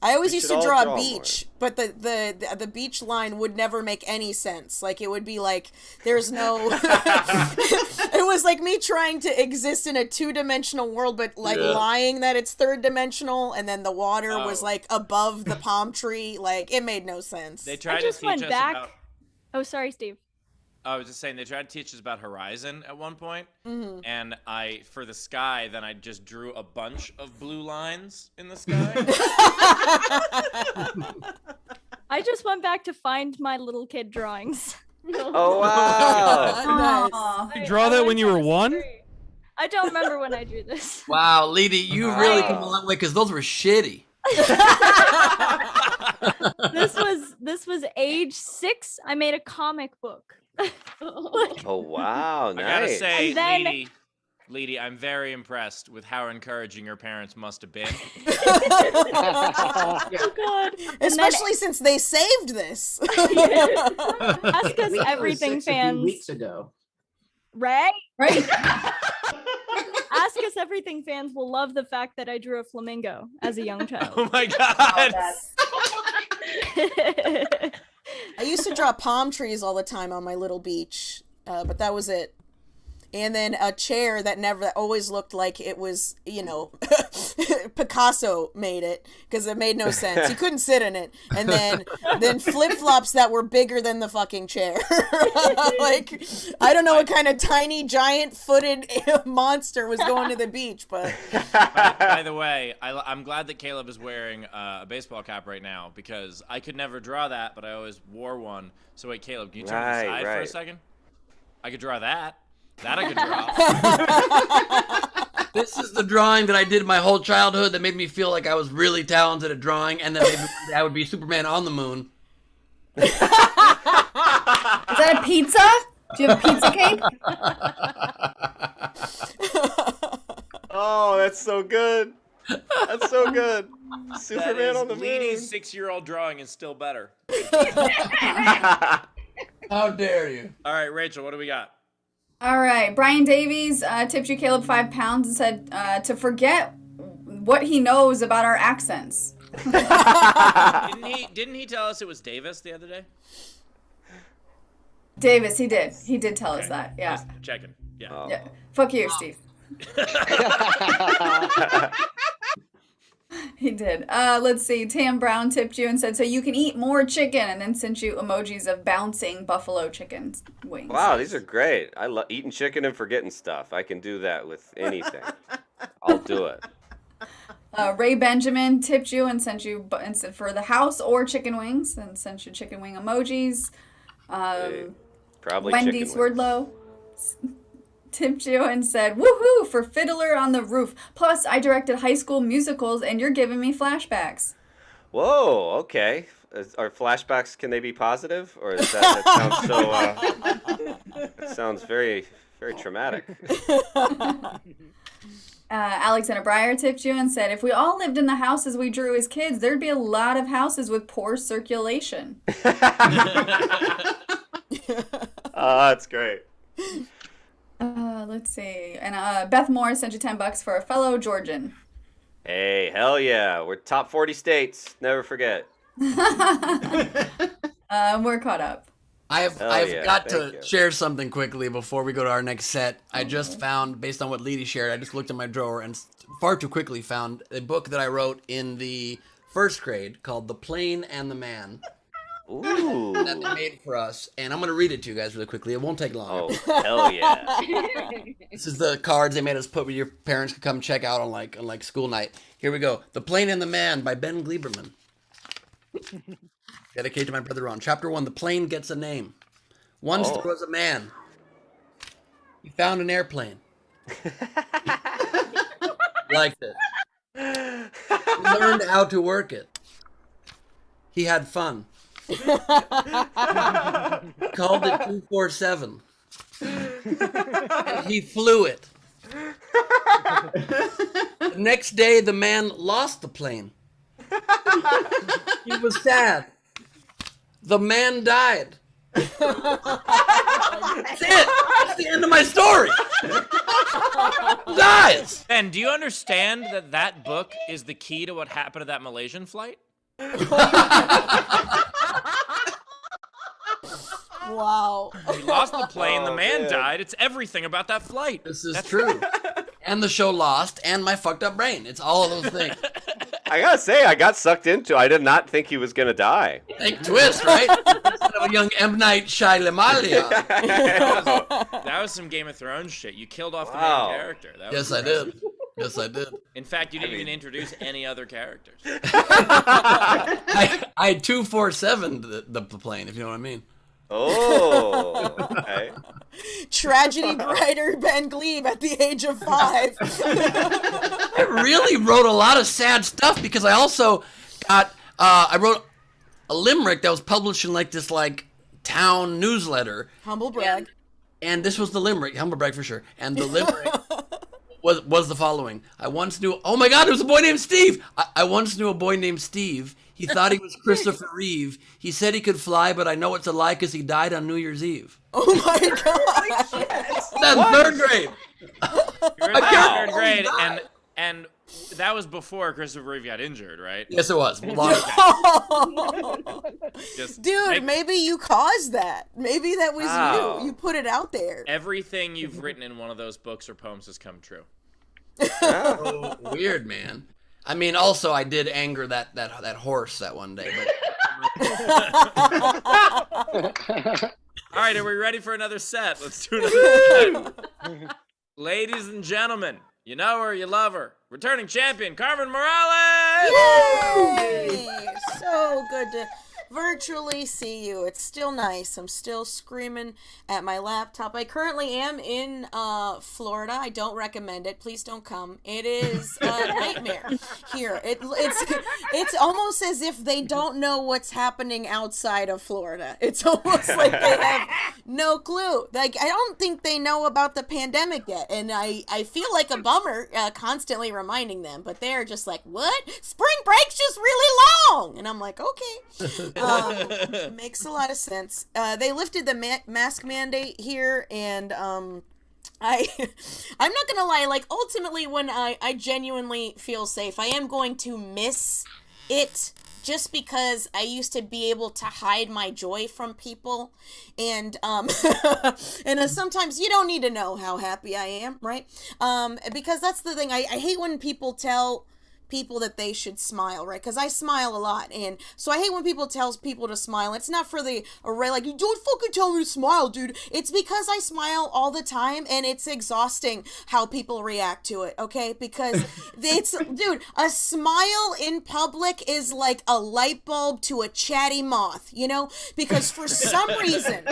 I always used to draw a beach, but the beach line would never make any sense. Like, it would be like, there's no... It was like me trying to exist in a two-dimensional world, but lying that it's third-dimensional, and then the water was like above the palm tree. Like, it made no sense. They tried to teach us about... Oh, sorry, Steve. I was just saying, they tried to teach us about horizon at one point, Mm-hmm. and for the sky, then I just drew a bunch of blue lines in the sky. I just went back to find my little kid drawings. Oh, wow. Nice. You draw that when you were 1? I don't remember when I drew this. Wow, Lady, you really come a long way, because those were shitty. This was age 6. I made a comic book. Oh, wow, nice. I gotta say, then... Leedy, I'm very impressed with how encouraging your parents must have been. Oh, God. Especially since they saved this. Ask Us Everything fans. A few weeks ago. Right? Right? Ask Us Everything fans will love the fact that I drew a flamingo as a young child. Oh my God. I used to draw palm trees all the time on my little beach, but that was it. And then a chair that always looked like it was, Picasso made it, because it made no sense. You couldn't sit in it. And then flip-flops that were bigger than the fucking chair. Like, I don't know what kind of tiny, giant-footed monster was going to the beach, but... By the way, I'm glad that Caleb is wearing a baseball cap right now, because I could never draw that, but I always wore one. So wait, Caleb, can you turn to the side for a second? I could draw that. That I could draw. This is the drawing that I did my whole childhood that made me feel like I was really talented at drawing, and then maybe I would be Superman on the moon. Is that a pizza? Do you have a pizza cake? Oh, that's so good. That's so good. Superman on the moon. Leedy's 6-year-old drawing is still better. How dare you? All right, Rachel, what do we got? All right. Brian Davies tipped you, Caleb, £5 and said to forget what he knows about our accents. Didn't he tell us it was Davis the other day? Davis, he did. He did tell us that. Yeah. Just checking. Yeah. Yeah. Fuck you, Steve. He did. Let's see. Tam Brown tipped you and said, so you can eat more chicken, and then sent you emojis of bouncing buffalo chicken wings. Wow, these are great. I love eating chicken and forgetting stuff. I can do that with anything. I'll do it. Ray Benjamin tipped you and sent you and said for the house or chicken wings, and sent you chicken wing emojis. Probably Wendy chicken wings. Swerdlow tipped you and said, woohoo, for Fiddler on the Roof. Plus, I directed High School Musicals, and you're giving me flashbacks. Whoa, okay. Are flashbacks, can they be positive? Or is that sounds so, that sounds very, very traumatic. Alexander Breyer tipped you and said, if we all lived in the houses we drew as kids, there'd be a lot of houses with poor circulation. That's great. Let's see. And Beth Moore sent you $10 for a fellow Georgian. Hey, hell yeah. We're top 40 states. Never forget. We're caught up. I've yeah, got thank to you. share something quickly before we go to our next set. I just found, based on what Leedy shared, I just looked in my drawer and far too quickly found a book that I wrote in the first grade called The Plane and the Man. Ooh. That they made for us, and I'm going to read it to you guys really quickly. It won't take long. Oh, hell yeah. This is the cards they made us put where your parents could come check out on like school night. Here we go. The Plane and the Man by Ben Gleberman. Dedicated to my brother Ron. Chapter 1, The Plane Gets a Name. Once there was a man. He found an airplane. Liked it. He learned how to work it. He had fun. Called it 247. And he flew it. The next day, the man lost the plane. He was sad. The man died. That's it. That's the end of my story. Dies. Ben, do you understand that that book is the key to what happened to that Malaysian flight? Wow. He lost the plane, the Oh, man man. died. It's everything about that flight. This is true. And the show Lost, and my fucked up brain. It's all of those things. I gotta say, I got sucked into it. I did not think he was gonna die. Big twist, right? Instead of a young M. Night Shyamalan. That was some Game of Thrones shit. You killed off the Wow. main character. That Yes, was I did. Yes, I did. In fact, you didn't even introduce any other characters. I 247 the plane, if you know what I mean. Oh, okay. Tragedy writer Ben Glebe at the age of 5. I really wrote a lot of sad stuff because I also got I wrote a limerick that was published in like this like town newsletter. Humble brag. And this was the limerick, humble brag for sure. And the limerick was the following. I once knew, oh my God, it was a boy named Steve. I once knew a boy named Steve. He thought he was Christopher Reeve. He said he could fly, but I know it's a lie because he died on New Year's Eve. Oh my God. That's third grade. You were in third grade, and that was before Christopher Reeve got injured, right? Yes, it was. Dude, maybe you caused that. Maybe that was Wow. you. You put it out there. Everything you've written in one of those books or poems has come true. Oh, weird, man. I mean, also, I did anger that horse that one day. But... All right, are we ready for another set? Let's do another set. Ladies and gentlemen, you know her, you love her. Returning champion, Carmen Morales! Yay! So good to virtually see you. It's still nice. I'm still screaming at my laptop. I currently am in Florida. I don't recommend it. Please don't come. It is a nightmare here. It's almost as if they don't know what's happening outside of Florida. It's almost like they have no clue. Like, I don't think they know about the pandemic yet, and I feel like a bummer constantly reminding them, but they're just like, what? Spring break's just really long! And I'm like, okay. Makes a lot of sense. They lifted the mask mandate here, and I'm not gonna lie, like, ultimately when I genuinely feel safe, I am going to miss it just because I used to be able to hide my joy from people, and sometimes you don't need to know how happy I am, right? Because that's the thing, I hate when people tell people that they should smile, right? Because I smile a lot, and so I hate when people tells people to smile. It's not for the array, like, you don't fucking tell me to smile, dude. It's because I smile all the time, and it's exhausting how people react to it, okay? Because it's, dude, a smile in public is like a light bulb to a chatty moth, you know? Because for some reason,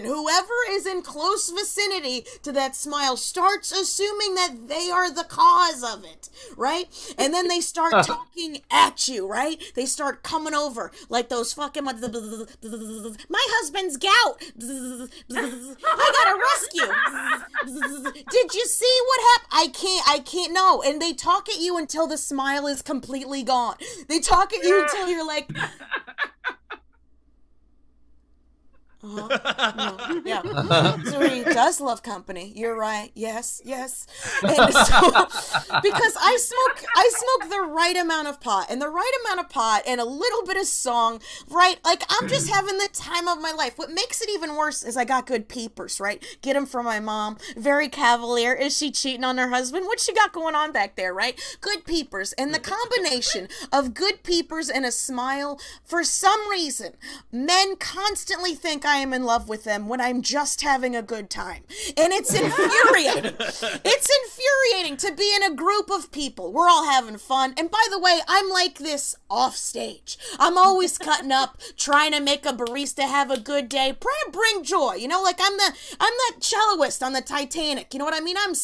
whoever is in close vicinity to that smile starts assuming that they are the cause of it. Right? And then they start talking at you, right? They start coming over like those fucking my husband's gout. I gotta rescue. Did you see what happened? I can't know. And they talk at you until the smile is completely gone. They talk at you until you're like, no, yeah. Zuri does love company. You're right. Yes. And so, because I smoke the right amount of pot, and a little bit of song, right? Like, I'm just having the time of my life. What makes it even worse is I got good peepers, right? Get them from my mom. Very cavalier. Is she cheating on her husband? What she got going on back there, right? Good peepers. And the combination of good peepers and a smile, for some reason, men constantly think I am in love with them when I'm just having a good time. And it's infuriating. It's infuriating to be in a group of people. We're all having fun. And by the way, I'm like this off stage. I'm always cutting up, trying to make a barista have a good day, trying to bring joy. You know, like I'm that celloist on the Titanic. You know what I mean? I'm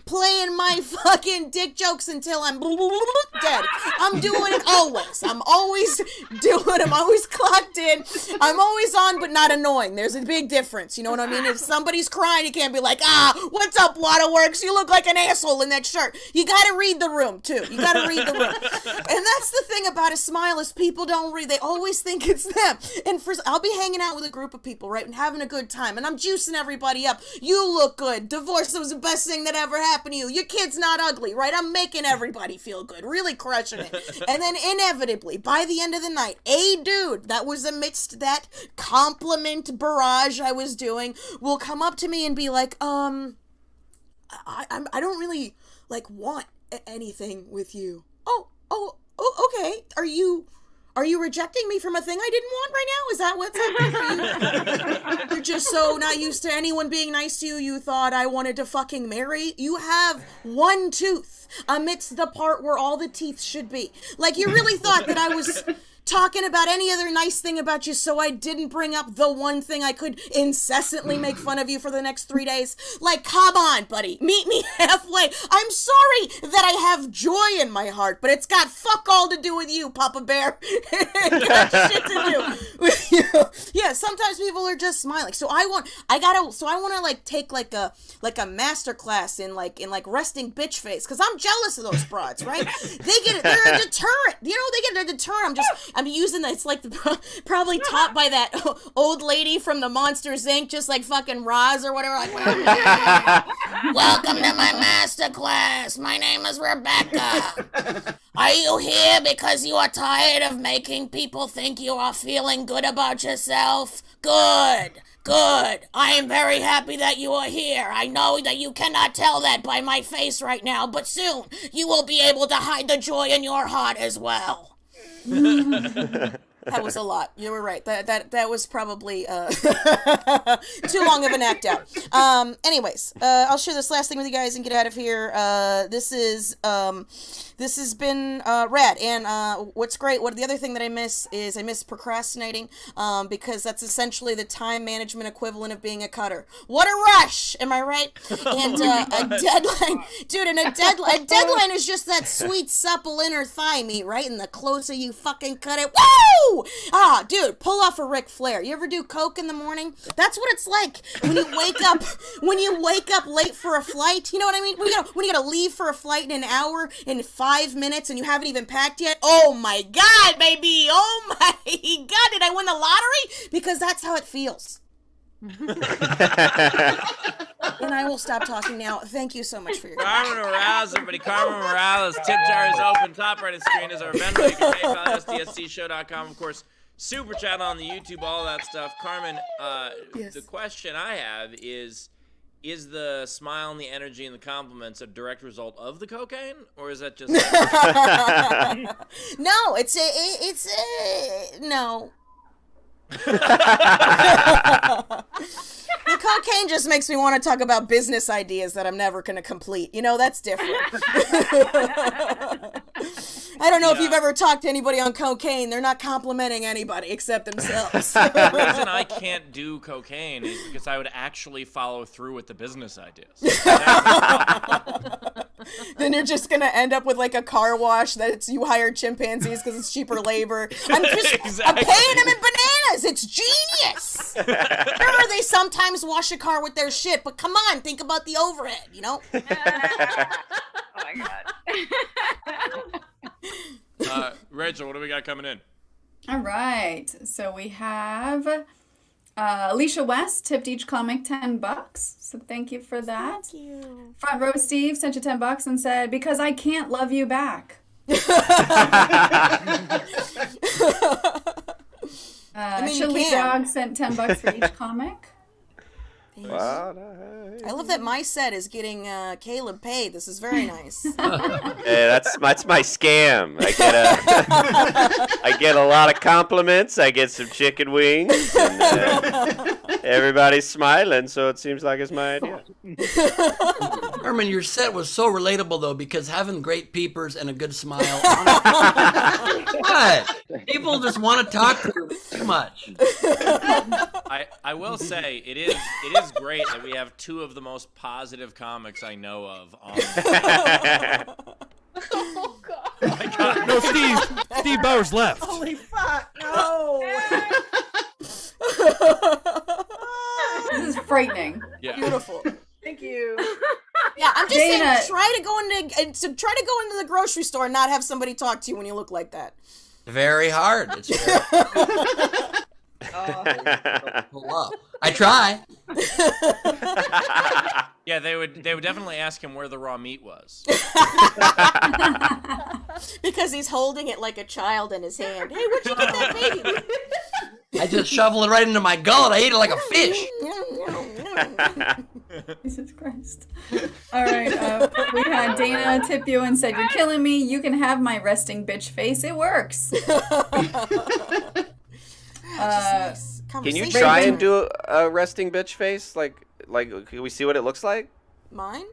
playing my fucking dick jokes until I'm dead. I'm doing it always. I'm always doing it. I'm always clocked in. I'm always on, but not annoying. There's a big difference, you know what I mean? If somebody's crying, you can't be like, what's up, Waterworks? You look like an asshole in that shirt. You gotta read the room, too. You gotta read the room. And that's the thing about a smile is people don't read. They always think it's them. And I'll be hanging out with a group of people, right, and having a good time, and I'm juicing everybody up. You look good. Divorce was the best thing that ever happened to you. Your kid's not ugly, right? I'm making everybody feel good. Really crushing it. And then inevitably, by the end of the night, a dude that was amidst that compliment barrage I was doing will come up to me and be like, I don't really like want anything with you. Oh, okay. Are you rejecting me from a thing I didn't want right now? Is that what's happening for you? You're just so not used to anyone being nice to you, you thought I wanted to fucking marry? You have one tooth amidst the part where all the teeth should be. Like, you really thought that I was talking about any other nice thing about you so I didn't bring up the one thing I could incessantly make fun of you for the next 3 days? Like, come on, buddy. Meet me halfway. I'm sorry that I have joy in my heart, but it's got fuck all to do with you, Papa Bear. It got shit to do with you. Yeah, sometimes people are just smiling. So I want to like take like a master class in resting bitch face, because I'm jealous of those broads, right? They're a deterrent. You know, they get a deterrent. I'm using that. It's like probably taught by that old lady from the Monsters Inc., just like fucking Roz or whatever. Like, welcome to my master class. My name is Rebecca. Are you here because you are tired of making people think you are feeling good about yourself? Good. I am very happy that you are here. I know that you cannot tell that by my face right now, but soon you will be able to hide the joy in your heart as well. That was a lot. You were right. That was probably too long of an act out. Anyways, I'll share this last thing with you guys and get out of here. This has been rad. And what's great, the other thing that I miss is I miss procrastinating, because that's essentially the time management equivalent of being a cutter. What a rush! Am I right? And a deadline, dude. And a deadline is just that sweet supple inner thigh meat, right? And the closer you fucking cut it, woo! Dude, pull off a Ric Flair. You ever do coke in the morning? That's what it's like when you wake up. When you wake up late for a flight. You know what I mean? When you gotta leave for a flight in an hour and 5 minutes and you haven't even packed yet. Oh my God, baby! Oh my God! Did I win the lottery? Because that's how it feels. And I will stop talking now. Thank you so much for your Carmen Morales, everybody. Carmen Morales. Tip jar is open. Top right of the screen is our Venmo. You can PayPal at SDSCshow.com. Of course, super chat on the YouTube, all that stuff. Carmen, Yes. the question I have is the smile and the energy and the compliments a direct result of the cocaine, or is that just... No, no. The cocaine just makes me want to talk about business ideas that I'm never going to complete. You know, that's different. I don't know if you've ever talked to anybody on cocaine. They're not complimenting anybody except themselves. The reason I can't do cocaine is because I would actually follow through with the business ideas. Then you're just going to end up with like a car wash that's you hired chimpanzees because it's cheaper labor. I'm paying them in bananas. It's genius. Sure, they sometimes wash a car with their shit, but come on, think about the overhead, you know? Oh my god. Rachel, what do we got coming in? All right. So we have Alicia West tipped each comic $10. So thank you for that. Thank you. Front Row Steve sent you $10 and said, "Because I can't love you back." Chili Dog sent $10 for each comic. Wow. I love that my set is getting Caleb paid. This is very nice. Hey, that's my scam. I get a lot of compliments. I get some chicken wings. And, everybody's smiling, so it seems like it's my idea. Carmen, your set was so relatable though, because having great peepers and a good smile. What? People just want to talk to you too much. I will say it is great that we have two of the most positive comics I know of on. Oh god. Oh my god. No, Steve Bowers left. Holy fuck, no. This is frightening. Yeah. Beautiful. Thank you. Yeah, I'm just Dana. saying, try to go into the grocery store and not have somebody talk to you when you look like that. Very hard. It's pull up. I try. Yeah, they would definitely ask him where the raw meat was. Because he's holding it like a child in his hand. Hey, where'd you get that baby? I just shovel it right into my gullet. I eat it like a fish. Jesus Christ. All right, we had Dana tip you and said, "You're killing me. You can have my resting bitch face. It works." Can you try and do a resting bitch face? Like, can we see what it looks like? Mine?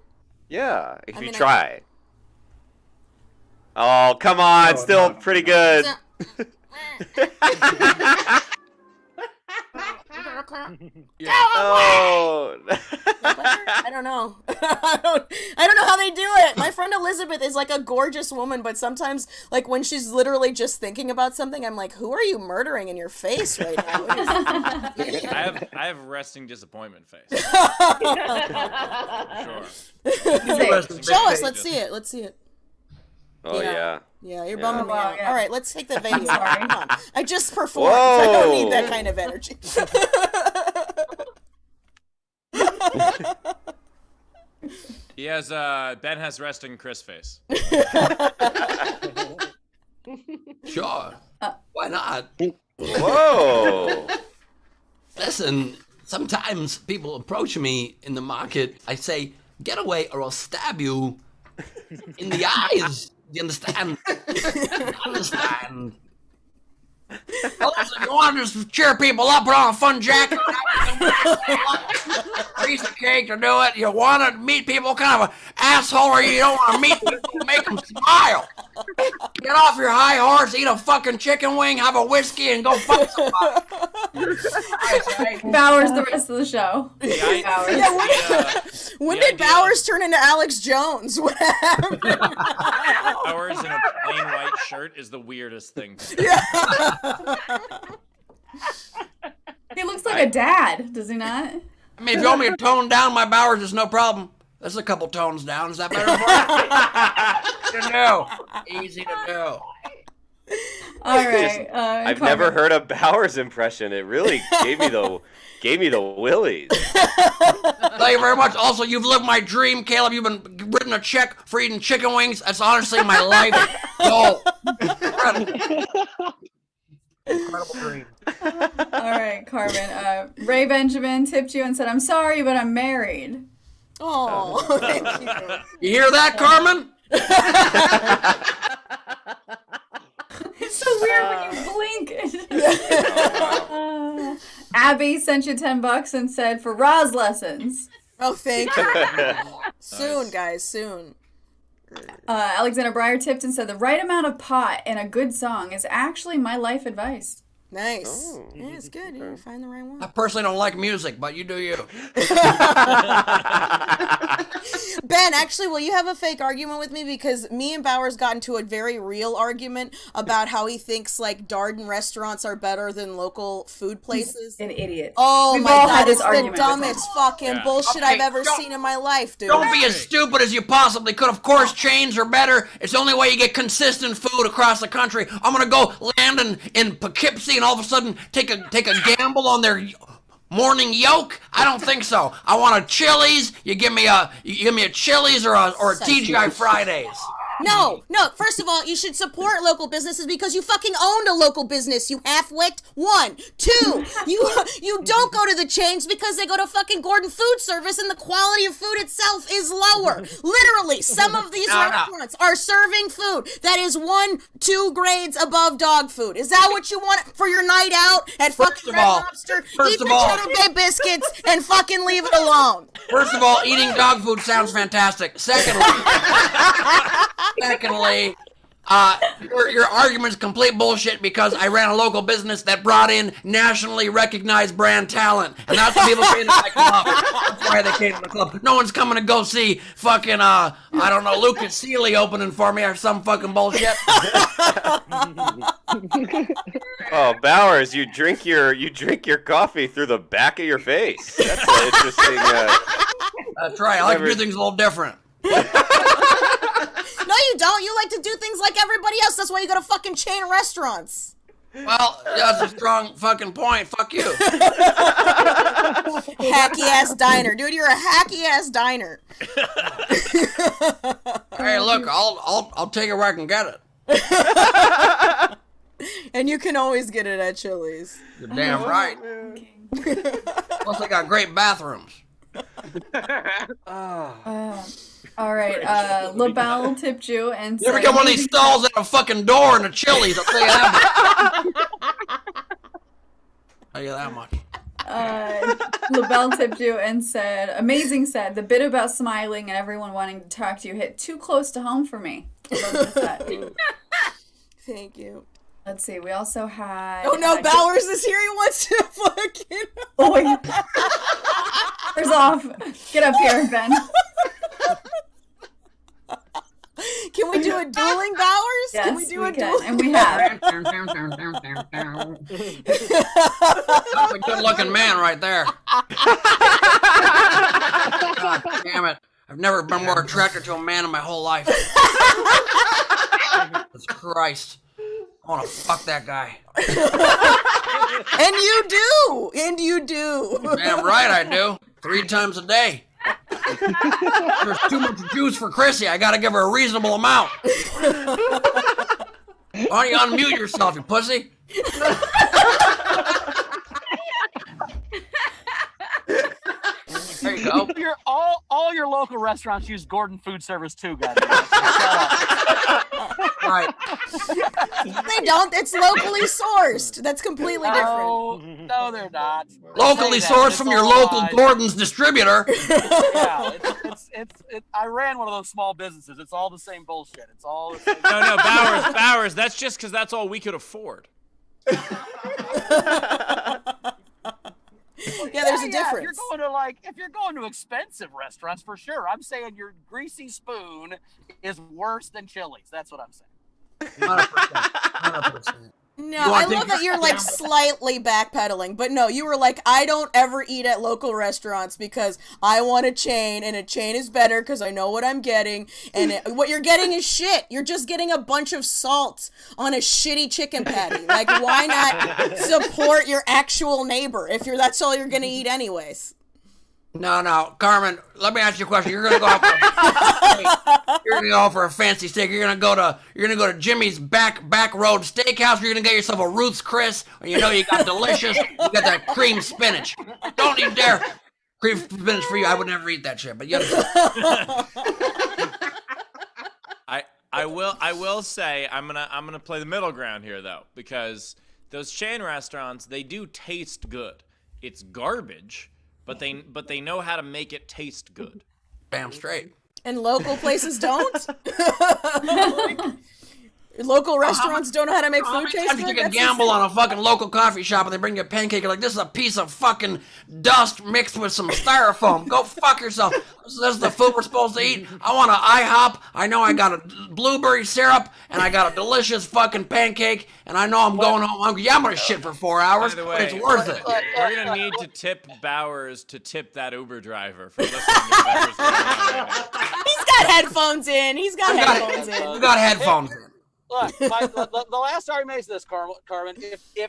Yeah, if you try. Oh, come on. Still pretty good. Oh. I don't know. I don't know how they do it. My friend Elizabeth is like a gorgeous woman, but sometimes, like when she's literally just thinking about something, I'm like, "Who are you murdering in your face right now?" I have resting disappointment face. Sure. Show us. Let's see it. Let's see it. Oh yeah. Yeah, you're bumming me out. Yeah. All right, let's take the video. Sorry. Come on. I just performed. I don't need that kind of energy. He has Ben has resting Chris face. Sure. Why not? Whoa. Listen, sometimes people approach me in the market. I say, "Get away or I'll stab you in the eyes." Do you understand? Understand. Well, listen, if you want to just cheer people up, put on a fun jacket, piece of cake to do it. You want to meet people, kind of an asshole, or you don't want to meet people, make them smile. Get off your high horse, eat a fucking chicken wing, have a whiskey, and go fuck somebody. Bowers the rest of the show. Bowers. Yeah, when did Bowers turn into Alex Jones? What happened? Bowers in a plain white shirt is the weirdest thing. Yeah. He looks like a dad, does he not? I mean, if you want me to tone down my Bowers, it's no problem. There's a couple tones down. Is that better for you? Easy to do. Easy to do. All right. I've Carmen. never heard a Bowers impression. It really gave me the willies. Thank you very much. Also, you've lived my dream, Caleb. You've been written a check for eating chicken wings. That's honestly my life. Yo. Incredible dream. All right, Carmen. Ray Benjamin tipped you and said, "I'm sorry, but I'm married." Oh, thank you. You hear that, Carmen? It's so weird when you blink. Abby sent you $10 and said for Ra's lessons. Oh, thank you. Soon, guys, soon. Alexander Breyer tipped and said the right amount of pot in a good song is actually my life advice. Nice. Yeah, it's good. You find the right one. I personally don't like music, but you do you. Ben, actually, will you have a fake argument with me? Because me and Bowers got into a very real argument about how he thinks like Darden restaurants are better than local food places. He's an idiot. Oh We've my all god, had this it's argument the dumbest fucking bullshit I've ever seen in my life, dude. Don't be as stupid as you possibly could. Of course, chains are better. It's the only way you get consistent food across the country. I'm gonna go land in Poughkeepsie and all of a sudden take a gamble on their morning yolk? I don't think so. I want a Chili's. You give me a Chili's or a TGI Fridays. No. First of all, you should support local businesses because you fucking owned a local business, you half-wit. 1, 2, you don't go to the chains because they go to fucking Gordon Food Service and the quality of food itself is lower. Literally, some of these restaurants are serving food that is 1-2 grades above dog food. Is that what you want for your night out at fucking Red Lobster? Eat the Cheddar Bay biscuits and fucking leave it alone. First of all, eating dog food sounds fantastic. Secondly, your argument's complete bullshit because I ran a local business that brought in nationally recognized brand talent, and that's why people came to my club. That's why they came to the club. No one's coming to go see fucking I don't know, Lucas Seeley opening for me or some fucking bullshit. Oh, Bowers, you drink your coffee through the back of your face. That's an interesting. That's right. I like to do things a little different. No, you don't. You like to do things like everybody else. That's why you go to fucking chain restaurants. Well, that's a strong fucking point. Fuck you. Hacky ass diner, dude. You're a hacky ass diner. Hey, look, I'll take it where I can get it. And you can always get it at Chili's. You're damn right. Plus, they got great bathrooms. All right, LaBelle tipped you and You ever get one of these stalls at a fucking door in a Chili's? I'll tell you that much. Tell you that much. LaBelle tipped you and said, amazing set. The bit about smiling and everyone wanting to talk to you hit too close to home for me. I love this set. Thank you. Let's see. We also had. Oh no, Bowers is here. He wants to fucking. Oh wait. Bowers off. Get up here, Ben. Can we do a dueling Bowers? Yes, can we do a can. dueling? And we have. That's a good-looking man right there. God damn it! I've never been more attracted to a man in my whole life. Jesus Christ! I want to fuck that guy. And you do. And you do. Damn right I do. 3 times a day. There's too much juice for Chrissy. I gotta give her a reasonable amount. Why don't you unmute yourself, you pussy? There you go. All your local restaurants use Gordon Food Service too, guys. Right. They don't. It's locally sourced. That's completely different. No, they're not. Locally sourced from your local Gordon's distributor. Yeah, I ran one of those small businesses. It's all the same bullshit. It's all the same. No, Bowers. That's just because that's all we could afford. Yeah, there's a difference. If you're going to expensive restaurants, for sure. I'm saying your greasy spoon is worse than Chili's. That's what I'm saying. 100%. No, I love that you're like slightly backpedaling, but no, you were like, I don't ever eat at local restaurants because I want a chain, and a chain is better because I know what I'm getting, and what you're getting is shit. You're just getting a bunch of salt on a shitty chicken patty. Like, why not support your actual neighbor if that's all you're gonna eat anyways? No, Carmen. Let me ask you a question. You're gonna go for a fancy steak. You're gonna go to Jimmy's back road steakhouse. You're gonna get yourself a Ruth's Chris, and you know you got delicious. You got that cream spinach. Don't you dare cream spinach for you. I would never eat that shit. But you. I will say I'm gonna play the middle ground here though, because those chain restaurants, they do taste good. It's garbage. But they know how to make it taste good. Damn straight. And local places don't? Local restaurants don't know how to make food taste good? You can gamble on a fucking local coffee shop and they bring you a pancake. You're like, this is a piece of fucking dust mixed with some styrofoam. Go fuck yourself. This is the food we're supposed to eat. I want an IHOP. I know I got a blueberry syrup and I got a delicious fucking pancake and I know I'm going home hungry. Yeah, I'm going to shit for 4 hours, but it's worth it. We're going to need to tip Bowers to tip that Uber driver for listening to whatever's going on right now. He's got headphones in. He's got headphones in. You got headphones in. Look, the last argument is this, Carmen.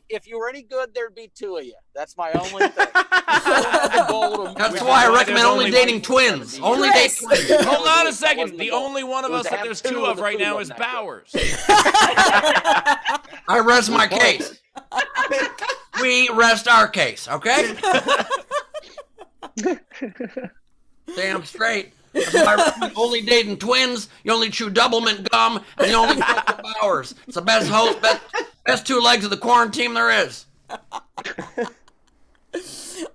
If you were any good, there'd be two of you. That's my only thing. That's why I recommend only dating twins. Only date twins. Hold on a second. The only one of us that there's two of right now is Bowers. I rest my case. We rest our case, okay? Damn straight. That's why I recommend only dating twins. You only chew Doublemint gum, and you only fuck the Bowers. It's the best host, best two legs of the quarantine there is.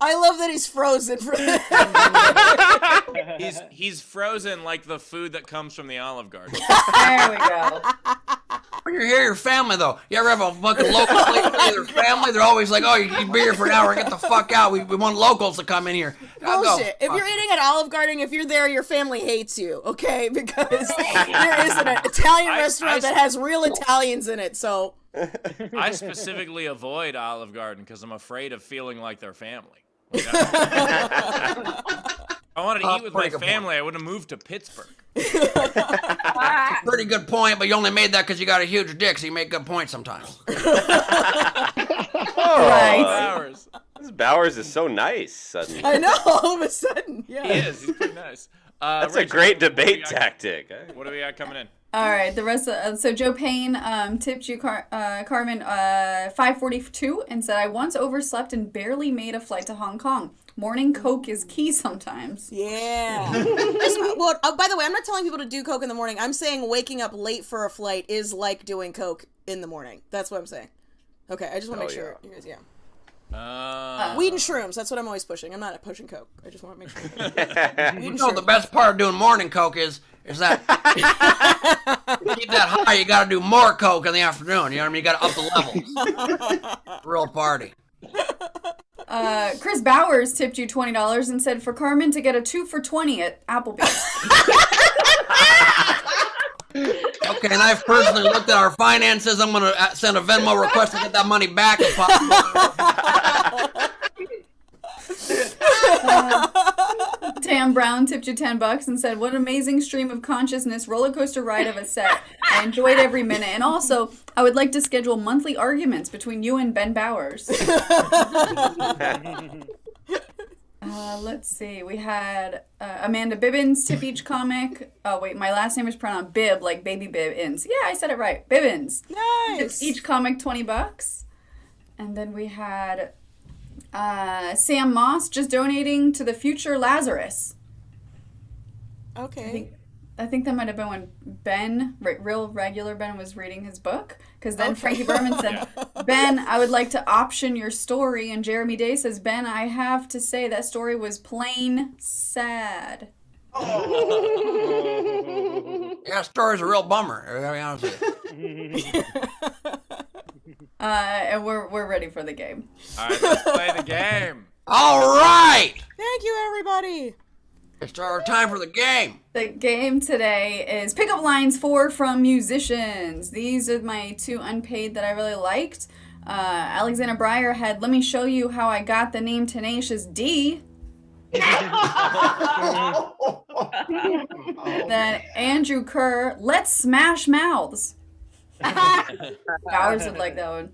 I love that he's frozen for He's frozen like the food that comes from the Olive Garden. There we go. When you're here, your family, though. You ever have a fucking local place with your family? They're always like, oh, you can be here for an hour. Get the fuck out. We want locals to come in here. Bullshit. If you're eating at Olive Garden, if you're there, your family hates you, okay? Because there is an Italian restaurant that has real Italians in it, so... I specifically avoid Olive Garden because I'm afraid of feeling like their family. If I wanted to eat with my family, I would have moved to Pittsburgh. Pretty good point, but you only made that because you got a huge dick, so you make good points sometimes. Bowers. This Bowers is so nice suddenly. I know, all of a sudden. Yeah. He is. He's pretty nice. That's Rachel, a great debate tactic. What do we got coming in? All right, the rest of so Joe Payne tipped you, Carmen, $5.42 and said, I once overslept and barely made a flight to Hong Kong. Morning Coke is key sometimes. Yeah. Well, by the way, I'm not telling people to do Coke in the morning. I'm saying waking up late for a flight is like doing Coke in the morning. That's what I'm saying. Okay, I just want to make sure. You guys, weed and shrooms. That's what I'm always pushing. I'm not pushing Coke. I just want to make sure. You know, the best part of doing morning Coke is that to keep that high, you got to do more Coke in the afternoon. You know what I mean? You got to up the levels. Real party. Chris Bowers tipped you $20 and said for Carmen to get a 2 for $20 at Applebee's. Okay, and I've personally looked at our finances. I'm going to send a Venmo request to get that money back if possible. Tam Brown tipped you $10 and said, what an amazing stream of consciousness roller coaster ride of a set. I enjoyed every minute. And also, I would like to schedule monthly arguments between you and Ben Bowers. Let's see. We had Amanda Bibbins tip each comic. Oh, wait. My last name is pronounced Bib, like baby Bibbins. Yeah, I said it right. Bibbins. Nice. Each comic $20. And then we had Sam Moss just donating to the future Lazarus. Okay. I think that might have been when Ben, real regular Ben, was reading his book. Because then Frankie Berman said, Ben, I would like to option your story. And Jeremy Day says, Ben, I have to say that story was plain sad. Yeah, story's a real bummer. I gotta be honest with you. And we're ready for the game. All right, let's play the game. All right. Thank you, everybody. It's our time for the game. The game today is pickup lines from musicians. These are my 2 unpaid that I really liked. Alexander Breyer had "Let me show you how I got the name Tenacious D." Then Andrew Kerr, "Let's smash mouths." Bowers would like that one.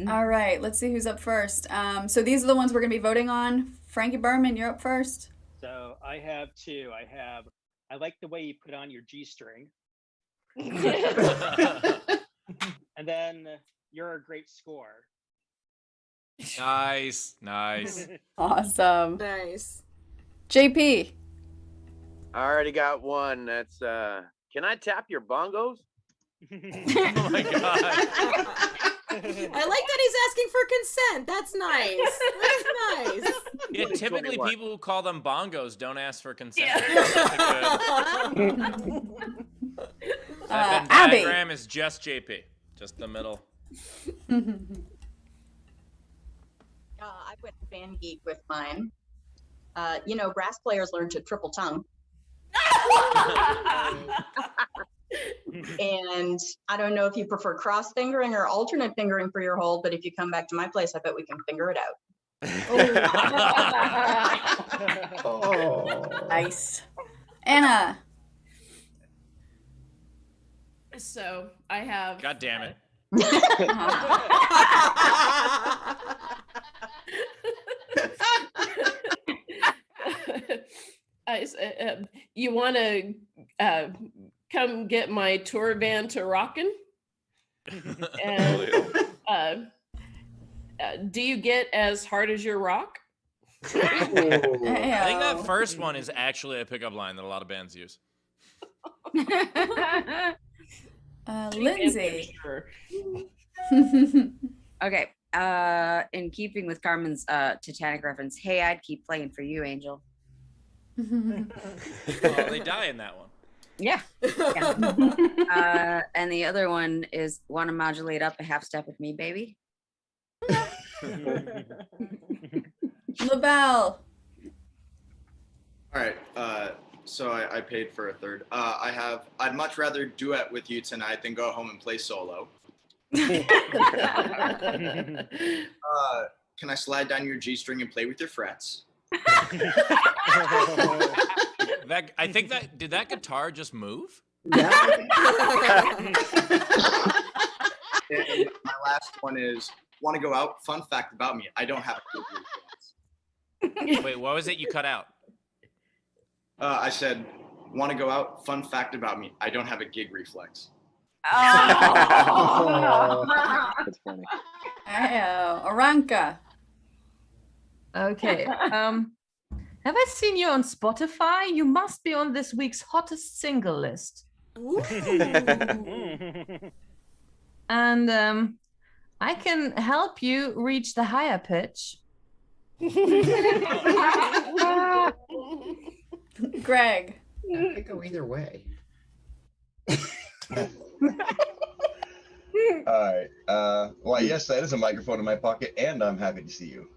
All right, let's see who's up first. So these are the ones we're going to be voting on. Frankie Berman, you're up first. So I have 2. I like the way you put on your G-string. And then you're a great scorer. Nice. Awesome. Nice. JP. I already got one. That's can I tap your bongos? Oh my god. I like that he's asking for consent. That's nice. That's nice. Yeah, typically people who call them bongos don't ask for consent. That Venn Abby. diagram is just JP, just the middle. I went band geek with mine. Brass players learn to triple tongue. And I don't know if you prefer cross fingering or alternate fingering for your hold, but if you come back to my place, I bet we can figure it out. Oh. Nice. Anna. So I have. God damn it. You want to come get my tour van to Rockin'? And do you get as hard as your rock? I think that first one is actually a pickup line that a lot of bands use. Lindsay. Okay. In keeping with Carmen's Titanic reference, hey, I'd keep playing for you, Angel. Oh, they die in that one. Yeah. And the other one is want to modulate up a half step with me, baby. LaBelle. All right. So I paid for a third. I'd much rather duet with you tonight than go home and play solo. Can I slide down your G string and play with your frets? I think did that guitar just move? Yeah. And my last one is want to go out. Fun fact about me: I don't have a good. Wait, what was it you cut out? I said, want to go out? Fun fact about me: I don't have a gig reflex. Oh. That's funny. Aranka. Okay. Have I seen you on Spotify? You must be on this week's hottest single list. And I can help you reach the higher pitch. Greg. It could go either way. All right. Well, yes, that is a microphone in my pocket, and I'm happy to see you.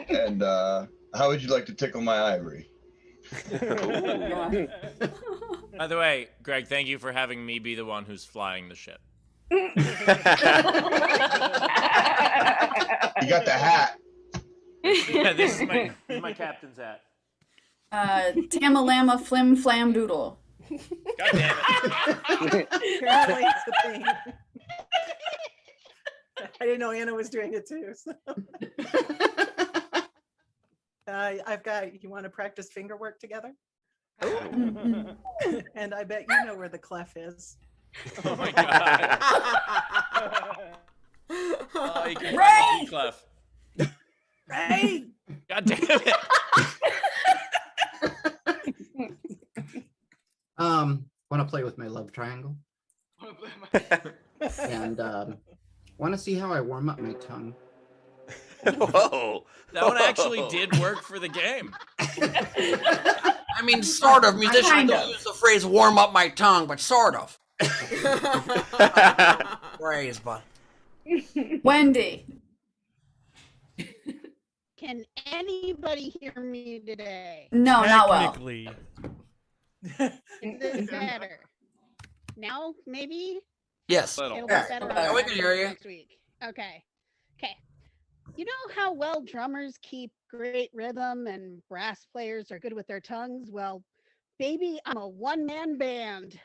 And how would you like to tickle my ivory? By the way, Greg, thank you for having me be the one who's flying the ship. You got the hat. Yeah, this is my captain's hat. Tamalama Flim Flam Doodle. God damn it. Apparently it's a thing. I didn't know Anna was doing it too. So. I've got, you want to practice finger work together? And I bet you know where the clef is. Oh my god. Oh, you can Ray! find the clef. Ray! God damn it. Want to play with my love triangle? And want to see how I warm up my tongue? Whoa. That one actually did work for the game. I mean, sort of. Musicians don't use the phrase warm up my tongue, but sort of. Phrase, but. Wendy. Can anybody hear me today? No, not well. Technically. Is this better? Now, maybe? Yes. It'll be Yeah. better Yeah, we can hear you. next week. Okay. Okay. You know how well drummers keep great rhythm and brass players are good with their tongues? Well, baby, I'm a one-man band.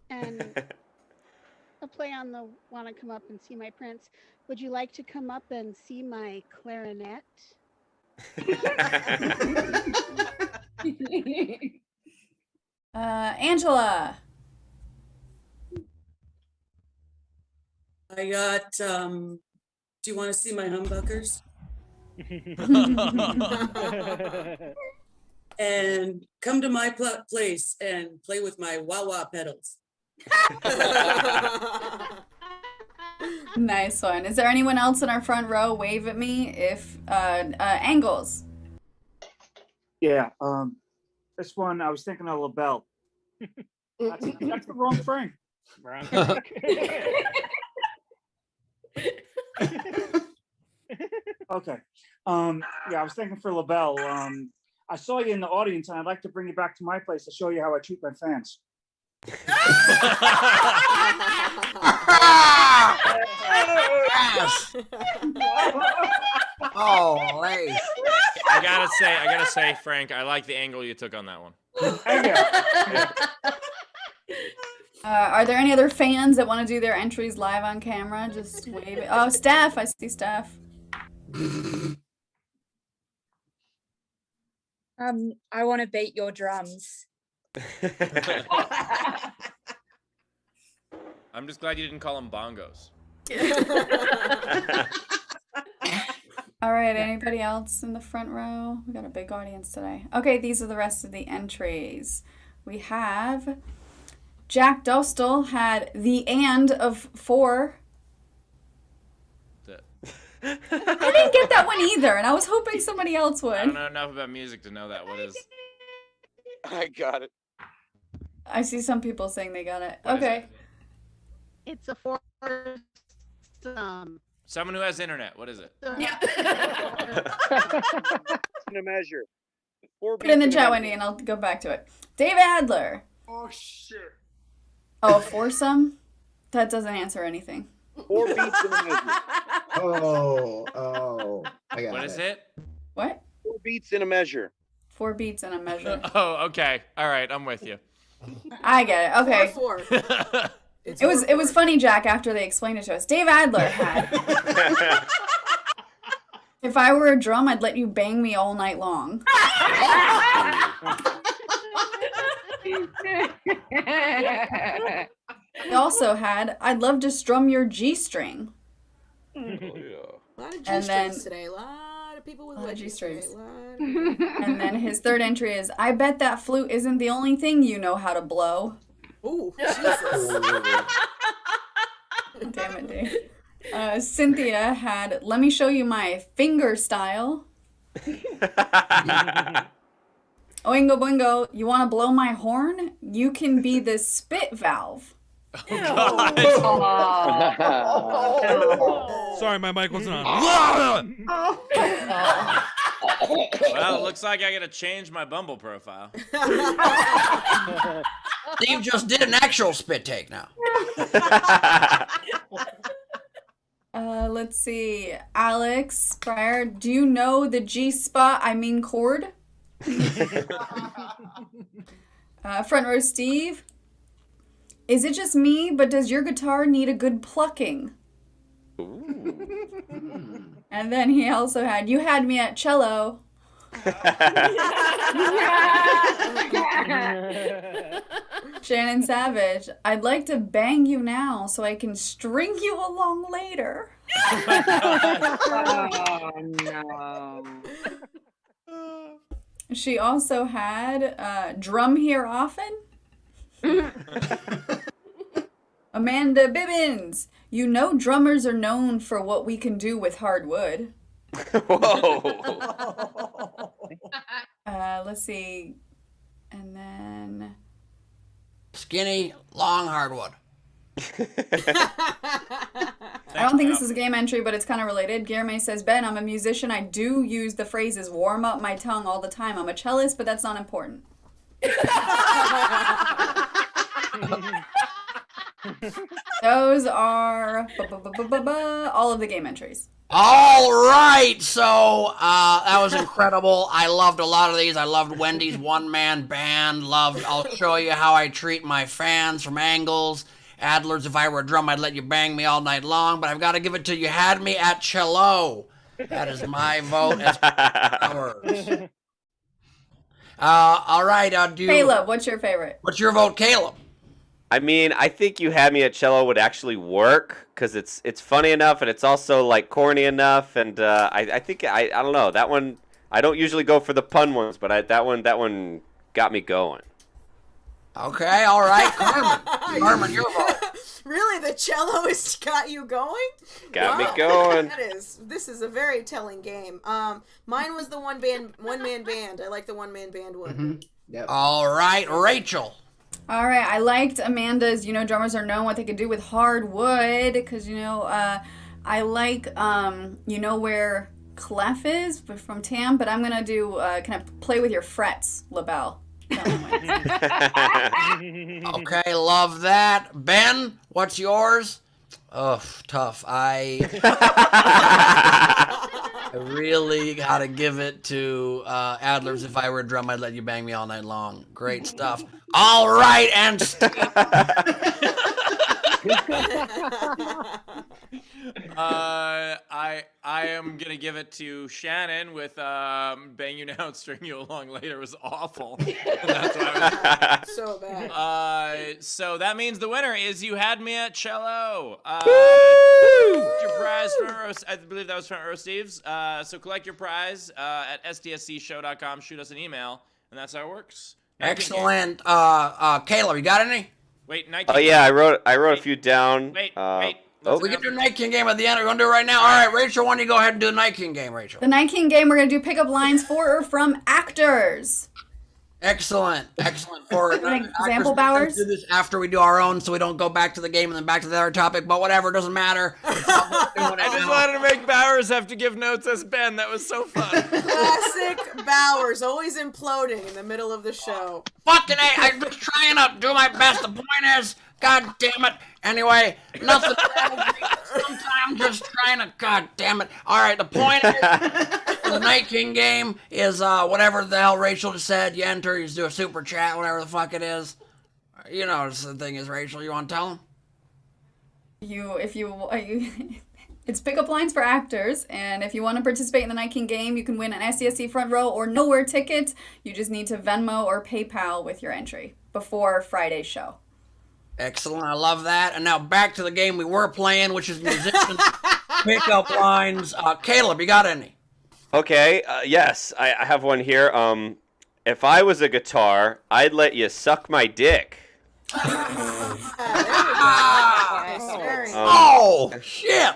And a play on the want to come up and see my prince. Would you like to come up and see my clarinet? Angela. I got, do you want to see my humbuckers? And come to my place and play with my wah-wah pedals. Nice one. Is there anyone else in our front row? Wave at me if Angles. Yeah, this one I was thinking of LaBelle. That's the wrong frame. Wrong. Okay. Yeah, I was thinking for LaBelle. I saw you in the audience, and I'd like to bring you back to my place to show you how I treat my fans. Oh, I gotta say, Frank, I like the angle you took on that one. Are there any other fans that want to do their entries live on camera? Just wave it. Oh, Steph. I see Steph. I want to beat your drums. I'm just glad you didn't call them bongos. All right, anybody else in the front row? We got a big audience today. Okay, these are the rest of the entries. We have Jack Dostal had the and of 4. I didn't get that one either, and I was hoping somebody else would. I don't know enough about music to know that. What is? I got it. I see some people saying they got it. What is Okay. It's a foursome. Someone who has internet. What is it? In a measure. 4 Put it in the beats chat, a Wendy, and I'll go back to it. Dave Adler. Oh, shit. Oh, foursome? That doesn't answer anything. 4 beats in a measure. Oh, I got What is it? What? 4 beats in a measure. 4 beats in a measure. Oh, okay. All right, I'm with you. I get it. Okay. 4. It was funny, Jack, after they explained it to us. Dave Adler had. If I were a drum, I'd let you bang me all night long. He also had, I'd love to strum your G string. A lot of And then- G-strings today. A lot of people with A lot of wedgies G-strings. today. A lot of- And then his third entry is, I bet that flute isn't the only thing you know how to blow. Ooh, Jesus. Damn it, Dave. Cynthia had, let me show you my finger style. Oingo boingo, you want to blow my horn? You can be the spit valve. Sorry, my mic wasn't on. Well, it looks like I gotta change my Bumble profile. Steve just did an actual spit take now. Let's see. Alex Pryor, do you know the G spot, I mean chord? Front row Steve. Is it just me, but does your guitar need a good plucking? And then he also had, you had me at cello. Shannon Savage, I'd like to bang you now so I can string you along later. Oh, no. She also had drum here often. Amanda Bibbins, you know drummers are known for what we can do with hardwood. Let's see. And then Skinny, long hardwood. I don't think this is a game entry, but it's kind of related. Guillermo says, Ben, I'm a musician. I do use the phrases warm up my tongue all the time. I'm a cellist, but that's not important. Those are all of the game entries. All right, so that was incredible. I loved a lot of these. I loved Wendy's one-man band. Loved I'll show you how I treat my fans from angles. Adler's if I were a drum, I'd let you bang me all night long. But I've got to give it to you. Had me at cello. That is my vote as ours. All right, Caleb, what's your favorite? What's your vote, Caleb? I mean, I think You Had Me at Cello would actually work because it's funny enough and it's also like corny enough, and I think I don't know, that one I don't usually go for the pun ones, but that one got me going. Okay, all right, Carmen. Carmen, your vote. Really, the cello has got you going? Got me going. This is a very telling game. Mine was the one man band. I like the one man band one. Mm-hmm. Yep. All right, Rachel. All right, I liked Amanda's, drummers are known what they can do with hardwood, because, I like, where clef is from Tam, but I'm going to do, kind of play with your frets, LaBelle. Okay, love that. Ben, what's yours? Oh, tough. I really got to give it to Adler's If I Were a Drum, I'd Let You Bang Me All Night Long. Great stuff. All right, and I am gonna give it to Shannon with "Bang You Now and String You Along Later" was awful. That's why I was so bad. So that means the winner is You Had Me at Cello. Your prize from I believe that was from Steve's. So collect your prize at sdscshow.com. Shoot us an email, and that's how it works. Excellent. Caleb, you got any? Wait, Night Oh yeah, I wrote a few down. Wait. We can do Night King game at the end. We're going to do it right now. All right, Rachel, why don't you go ahead and do the Night King game, Rachel? The Night King game, we're going to do pickup lines for or from actors. Excellent. For example, Bowers? Do this after we do our own, so we don't go back to the game and then back to the other topic. But whatever, it doesn't matter. I just wanted to make Bowers have to give notes as Ben. That was so fun. Classic Bowers, always imploding in the middle of the show. Fucking A, I'm just trying to do my best. The point is, God damn it. Anyway, nothing. Sometimes I'm just trying to. God damn it. All right, the point is, the Night King game is whatever the hell Rachel just said. You enter, you just do a super chat, whatever the fuck it is. You know what the thing is, Rachel. You want to tell them? It's pickup lines for actors, and if you want to participate in the Night King game, you can win an SDSC front row or nowhere ticket. You just need to Venmo or PayPal with your entry before Friday's show. Excellent, I love that. And now back to the game we were playing, which is musician pickup lines. Caleb, you got any? Okay, yes, I have one here. If I was a guitar, I'd let you suck my dick. Oh, shit!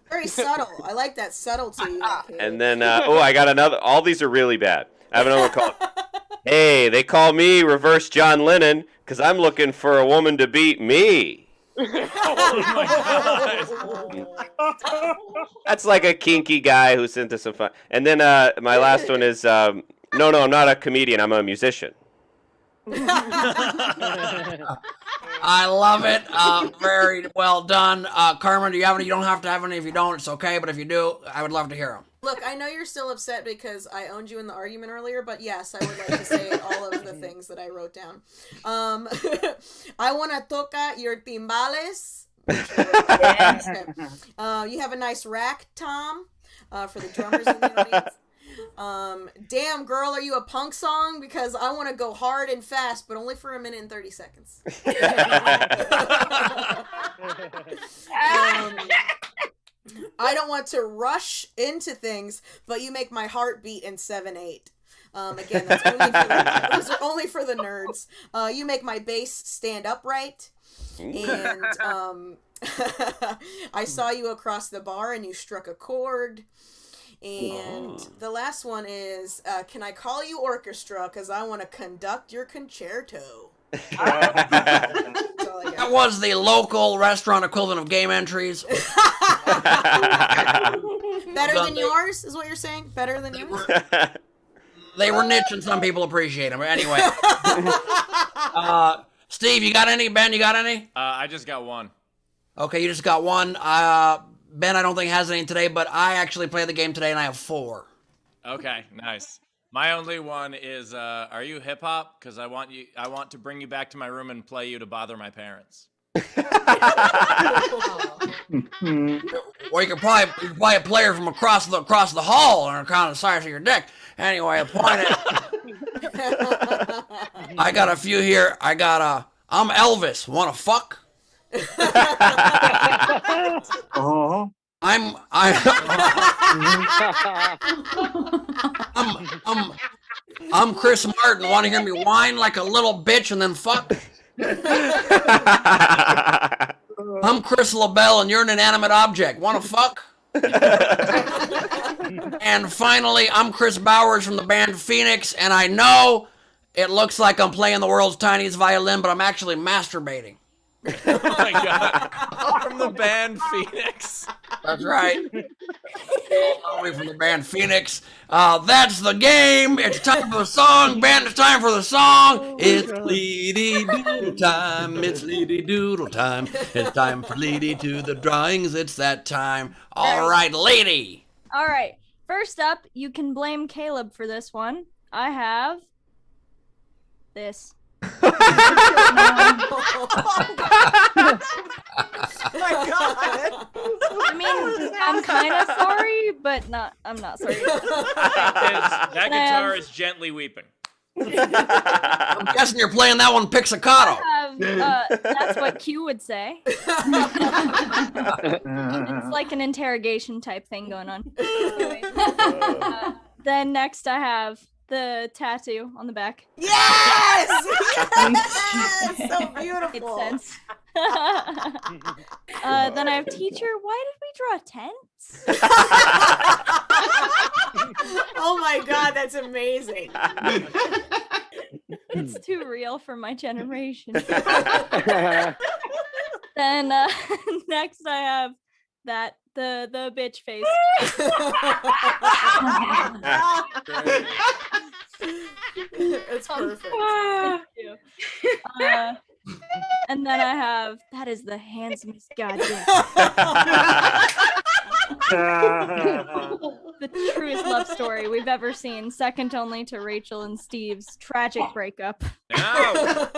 Very subtle. I like that subtlety. And then, I got another. All these are really bad. I have another one called, Hey, they call me Reverse John Lennon because I'm looking for a woman to beat me. That's like a kinky guy who's into some fun. And then my last one is, no, I'm not a comedian. I'm a musician. I love it. Very well done. Carmen, do you have any? You don't have to have any if you don't. It's okay. But if you do, I would love to hear them. Look, I know you're still upset because I owned you in the argument earlier, but yes, I would like to say all of the things that I wrote down. I want to toca your timbales. You have a nice rack, Tom, for the drummers in the audience. Damn girl, are you a punk song? Because I want to go hard and fast, but only for a minute and 30 seconds. I don't want to rush into things, but you make my heart beat in 7/8. Again, that's those are only for the nerds. You make my bass stand upright, and I saw you across the bar and you struck a chord. And the last one is, can I call you orchestra? Because I want to conduct your concerto. That was the local restaurant equivalent of game entries. Better than yours is what you're saying? Better than yours? They were niche and some people appreciate them. Anyway. Steve, you got any? Ben, you got any? I just got one. Okay, you just got one. Ben, I don't think has any today, but I actually played the game today and I have 4. Okay, nice. My only one is, are you hip hop? Because I want to bring you back to my room and play you to bother my parents. Or you could probably play a player from across the hall and kind of the size of your dick. Anyway, a point is, I got a few here. I'm Elvis. Wanna fuck? I'm Chris Martin. Want to hear me whine like a little bitch and then fuck? I'm Chris LaBelle and you're an inanimate object. Want to fuck? And finally, I'm Chris Bowers from the band Phoenix, and I know it looks like I'm playing the world's tiniest violin, but I'm actually masturbating. Oh my god. From the band Phoenix. That's right. From the band Phoenix. That's the game. It's time for the song. Band, it's time for the song. It's Leedy Doodle time. It's Leedy Doodle time. It's time for Leedy to the drawings. It's that time. All right, Lady. All right. First up, you can blame Caleb for this one. I have this. Oh my god! I mean, I'm kind of sorry, but I'm not sorry. That guitar is gently weeping. I'm guessing you're playing that one pizzicato. That's what Q would say. It's like an interrogation type thing going on. Anyway, then next I have the tattoo on the back. Yes! Yes! So beautiful. Made sense. Then I have teacher. Why did we draw tents? Oh my god, that's amazing. It's too real for my generation. Then next I have the bitch face. It's perfect. Thank you. And then I have that is the handsomest goddamn. The truest love story we've ever seen, second only to Rachel and Steve's tragic breakup. No.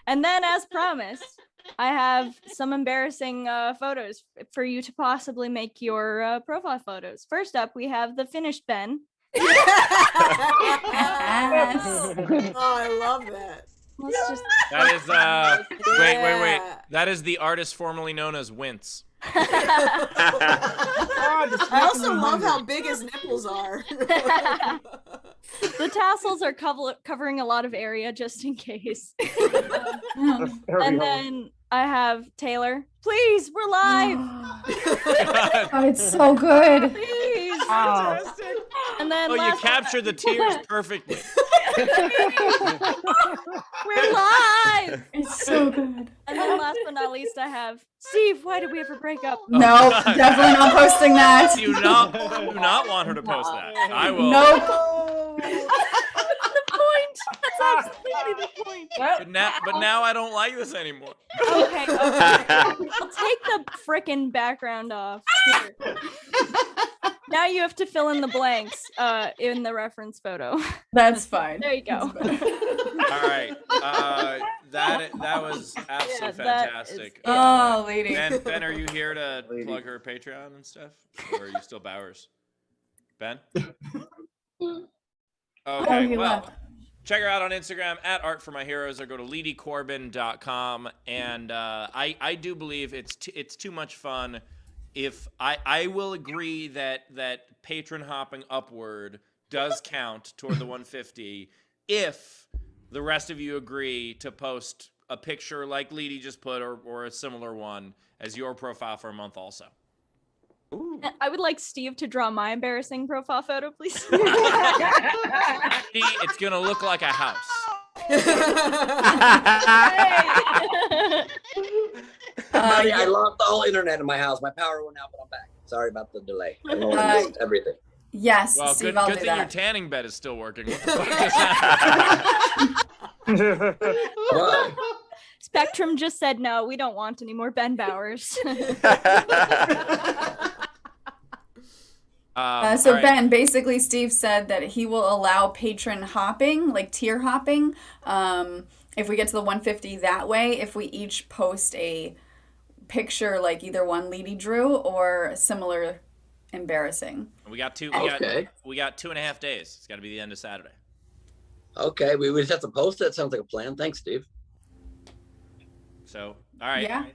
And then, as promised, I have some embarrassing photos for you to possibly make your profile photos. First up, we have the finished Ben. Yes. Oh, I love that. Let's just. That is wait. That is the artist formerly known as Wince. I also love how big his nipples are. The tassels are covering a lot of area just in case. And then I have Taylor. Please, we're live. Oh, it's so good. Please. Oh. And then You captured the tears perfectly. We're live. It's so good. And then last but not least, I have Steve. Why did we ever break up? No, definitely not posting that. Do not want her to post that. I will. Nope. That's the point. That's absolutely the point. But now I don't like this anymore. Okay. I'll take the frickin' background off. Here. Now you have to fill in the blanks in the reference photo. That's fine. There you go. All right. That was absolutely fantastic. Oh, lady. Ben, are you here to plug her Patreon and stuff? Or are you still Bowers? Ben? Okay, he well, left. check her out on Instagram at artformyheroes or go to leedycorbin.com. And I do believe it's too much fun. If I will agree that patron hopping upward does count toward the 150 if the rest of you agree to post a picture like Leedy just put or a similar one as your profile for a month also. Ooh. I would like Steve to draw my embarrassing profile photo, please. It's gonna look like a house. I lost the whole internet in my house. My power went out, but I'm back. Sorry about the delay. I missed everything. Yes, Well, Steve, good, I'll good do thing your that. tanning bed is still working. What the fuck is happening? Spectrum just said no. We don't want any more Ben Bowers. So all right. Ben, basically Steve said that he will allow patron hopping, like tier hopping. If we get to the 150 that way, if we each post a picture like either one Leedy drew or similar embarrassing. We got two. Okay. We got 2.5 days. It's got to be the end of Saturday. Okay, we just have to post it. Sounds like a plan. Thanks, Steve. So, all right. Yeah.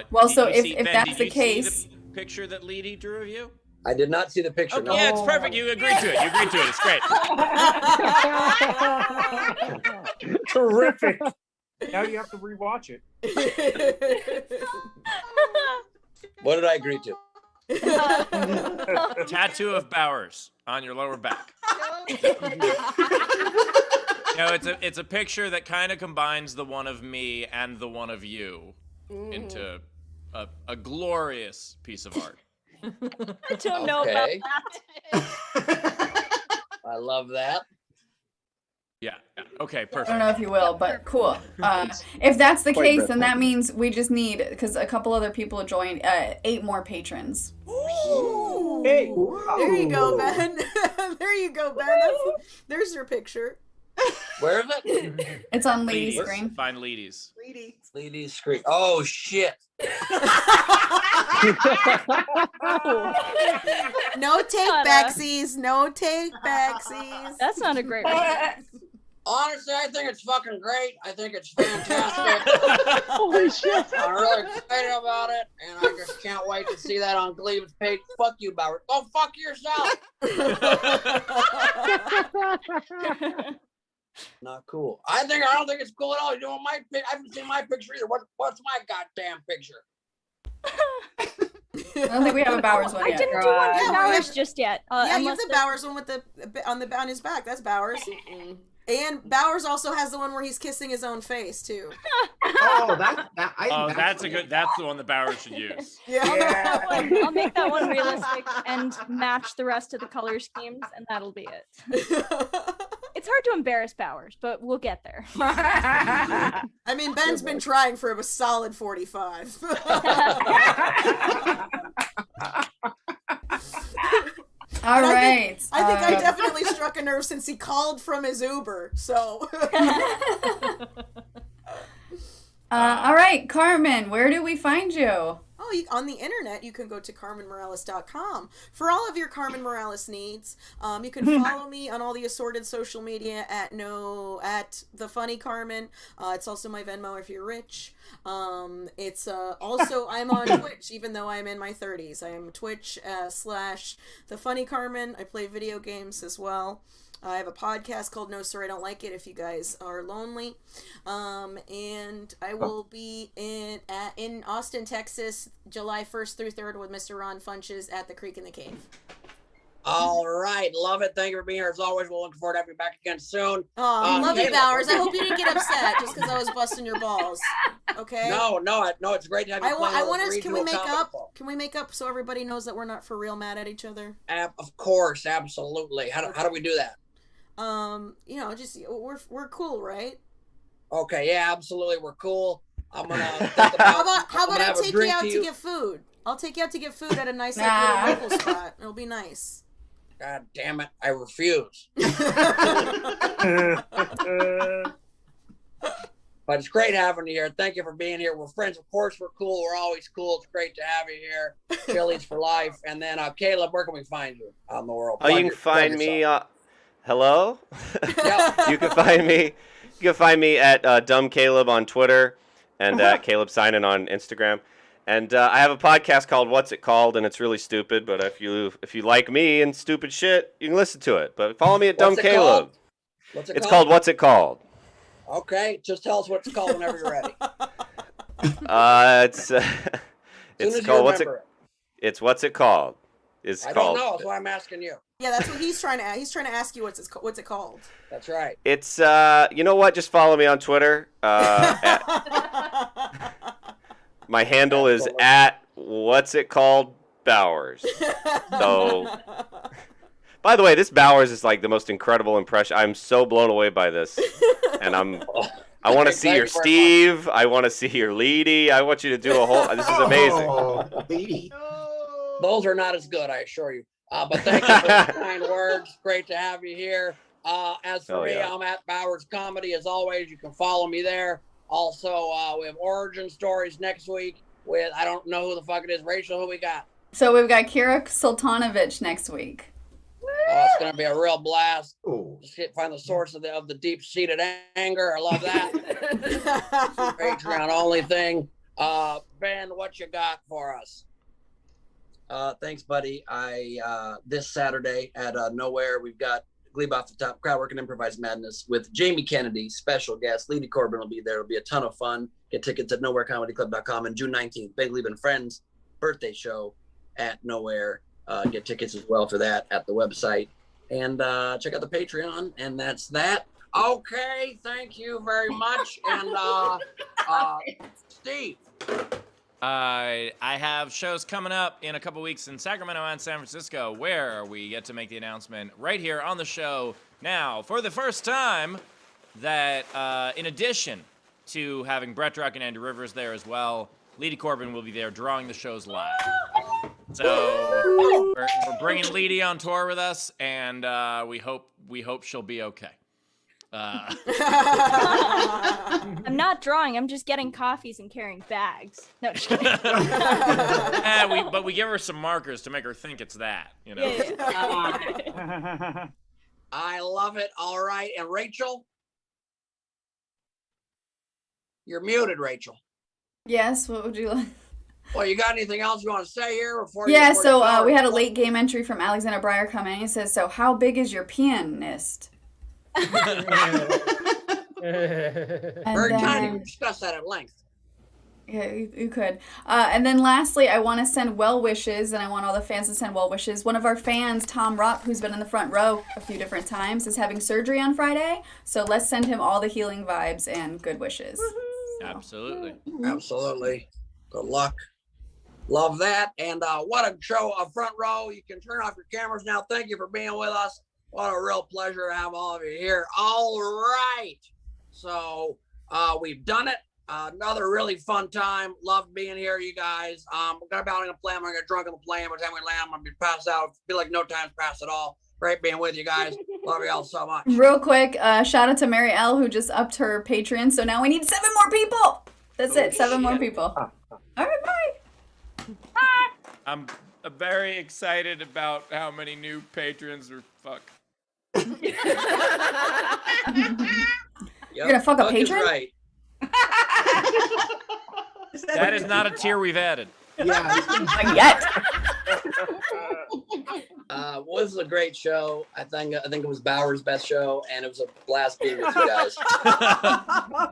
Well, so if that's the case, the picture that Leedy drew of you. I did not see the picture. Okay, no. yeah, it's perfect. You agreed to it. You agreed to it. It's great. Terrific. Now you have to rewatch it. What did I agree to? Tattoo of Bowers on your lower back. It's a picture that kind of combines the one of me and the one of you into a glorious piece of art. I don't know about that. I love that. Yeah. Okay. I Perfect. don't know if you will, but cool. If that's the Quite case, breathtaking. then that means we just need, because a couple other people joined, 8 more patrons. Ooh. Hey. There you go, Ben. There you go, Ben. There's your picture. Where is it? It's on Leedy's Leedy's screen. Find Leedy's. Leedy's screen. Oh shit. No take backsies. No take backsies. That's not a great one. Honestly, I think it's fucking great. I think it's fantastic. Holy shit. I'm really excited about it, and I just can't wait to see that on Glee's page. Fuck you, Bauer. Go fuck yourself. Not cool. I don't think it's cool at all. You know, I haven't seen my picture either. What's my goddamn picture? I don't think we have a Bowers one I yet. didn't do one for Bowers just yet. Yeah, you have unless the Bowers one with the on his back. That's Bowers. And Bowers also has the one where he's kissing his own face too. Oh, That's a good. That's the one that Bowers should use. Yeah. I'll make that one realistic and match the rest of the color schemes, and that'll be it. It's hard to embarrass Bowers, but we'll get there. I mean, Ben's been trying for a solid 45. All right. I think I definitely struck a nerve since he called from his Uber. So. All right, Carmen, where do we find you? Oh, on the internet, you can go to CarmenMorales.com for all of your Carmen Morales needs. You can follow me on all the assorted social media at The Funny Carmen. It's also my Venmo if you're rich. It's also I'm on Twitch, even though I'm in my 30s. I am Twitch / The Funny Carmen. I play video games as well. I have a podcast called No Sir, I Don't Like It if you guys are lonely. And I will be in Austin, Texas, July 1st through 3rd with Mr. Ron Funches at the Creek in the Cave. All right. Love it. Thank you for being here as always. We're looking forward to having you back again soon. Oh, love you, Bowers. I hope you didn't get upset just because I was busting your balls. Okay? No, it's great to have you I want us, can we make up? Can we make up so everybody knows that we're not for real mad at each other? Of course, absolutely. How do we do that? Just we're cool, right? Okay, yeah, absolutely. We're cool. I'm gonna How about I take you out to get food? I'll take you out to get food at a nice little local spot. It'll be nice. God damn it, I refuse. But it's great having you here. Thank you for being here. We're friends. Of course, we're cool. We're always cool. It's great to have you here. Phillies for life. And then, Caleb, where can we find you out in the world? You can find me. Hello. Yeah. You can find me. You can find me at Dumb Caleb on Twitter and at Caleb Synan on Instagram. And I have a podcast called What's It Called, and it's really stupid. But if you like me and stupid shit, you can listen to it. But follow me at Dumb Caleb. What's it's called What's It Called. Okay, just tell us what it's called whenever you're ready. It's called What's It. It's What's It Called. is I called. don't know. That's why I'm asking you. Yeah, that's what he's trying to. He's trying to ask you what's it called. That's right. It's you know what? Just follow me on Twitter. My handle is at what's it called Bowers. So, by the way, this Bowers is like the most incredible impression. I'm so blown away by this, and I want to see your Steve. I want to see your Leedy. I want you to do a whole. This is amazing. Those are not as good, I assure you. But thank you for the kind words. Great to have you here. As for me, I'm at Bowers Comedy. As always, you can follow me there. Also, we have origin stories next week with, I don't know who the fuck it is. Rachel, who we got? So we've got Kira Sultanovich next week. It's going to be a real blast. Just find the source of the deep-seated anger. I love that. Patreon only thing. Ben, what you got for us? Thanks, buddy. This Saturday at Nowhere, we've got Glebe Off the Top, Crowdwork and Improvised Madness with Jamie Kennedy, special guest. Leedy Corbin will be there. It'll be a ton of fun. Get tickets at nowherecomedyclub.com. And June 19th, Ben Glebe and Friends birthday show at Nowhere. Get tickets as well for that at the website. And check out the Patreon. And that's that. Okay, thank you very much. And Steve. I have shows coming up in a couple weeks in Sacramento and San Francisco where we get to make the announcement right here on the show now for the first time that in addition to having Brett Druck and Andy Rivers there as well, Leedy Corbin will be there drawing the shows live. So we're bringing Leedy on tour with us, and we hope she'll be okay. I'm not drawing. I'm just getting coffees and carrying bags. No, just kidding. But we give her some markers to make her think it's that, you know. Yeah. I love it. All right. And Rachel? You're muted, Rachel. Yes, what would you like? Well, you got anything else you want to say here before? Yeah, so we had a late game entry from Alexander Breyer come in. He says, so how big is your pianist? Very tiny. We discussed that at length. Yeah, you could. And then lastly, I want to send well wishes, and I want all the fans to send well wishes. One of our fans, Tom Rupp, who's been in the front row a few different times, is having surgery on Friday. So let's send him all the healing vibes and good wishes. Absolutely. Absolutely. Good luck. Love that. And what a show, a front row. You can turn off your cameras now. Thank you for being with us. What a real pleasure to have all of you here. All right. So we've done it. Another really fun time. Love being here, you guys. We're going to be out on the plane. We're going to get drunk on the plane. By the time we land, I'm going to be passed out. Feel like no time's passed at all. Great being with you guys. Love you all so much. Real quick, shout out to Mary L, who just upped her Patreon. So now we need 7 more people. That's it. 7 more people. All right, bye. I'm very excited about how many new patrons are fuck. You're gonna fuck a patron? Right. That is not a tier we've added. Not yet. Well, this is a great show. I think it was Bauer's best show, and it was a blast being with you guys.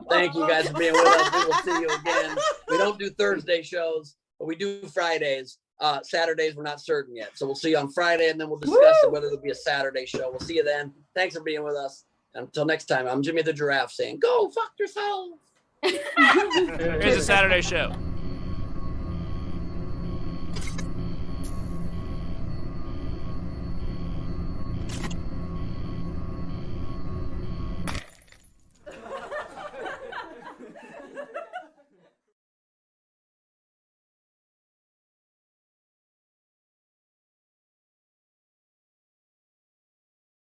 Thank you guys for being with us. We will see you again. We don't do Thursday shows, but we do Fridays. Saturdays, we're not certain yet. So we'll see you on Friday, and then we'll discuss whether there'll be a Saturday show. We'll see you then. Thanks for being with us. Until next time, I'm Jimmy the Giraffe saying, go fuck yourself. Here's a Saturday show.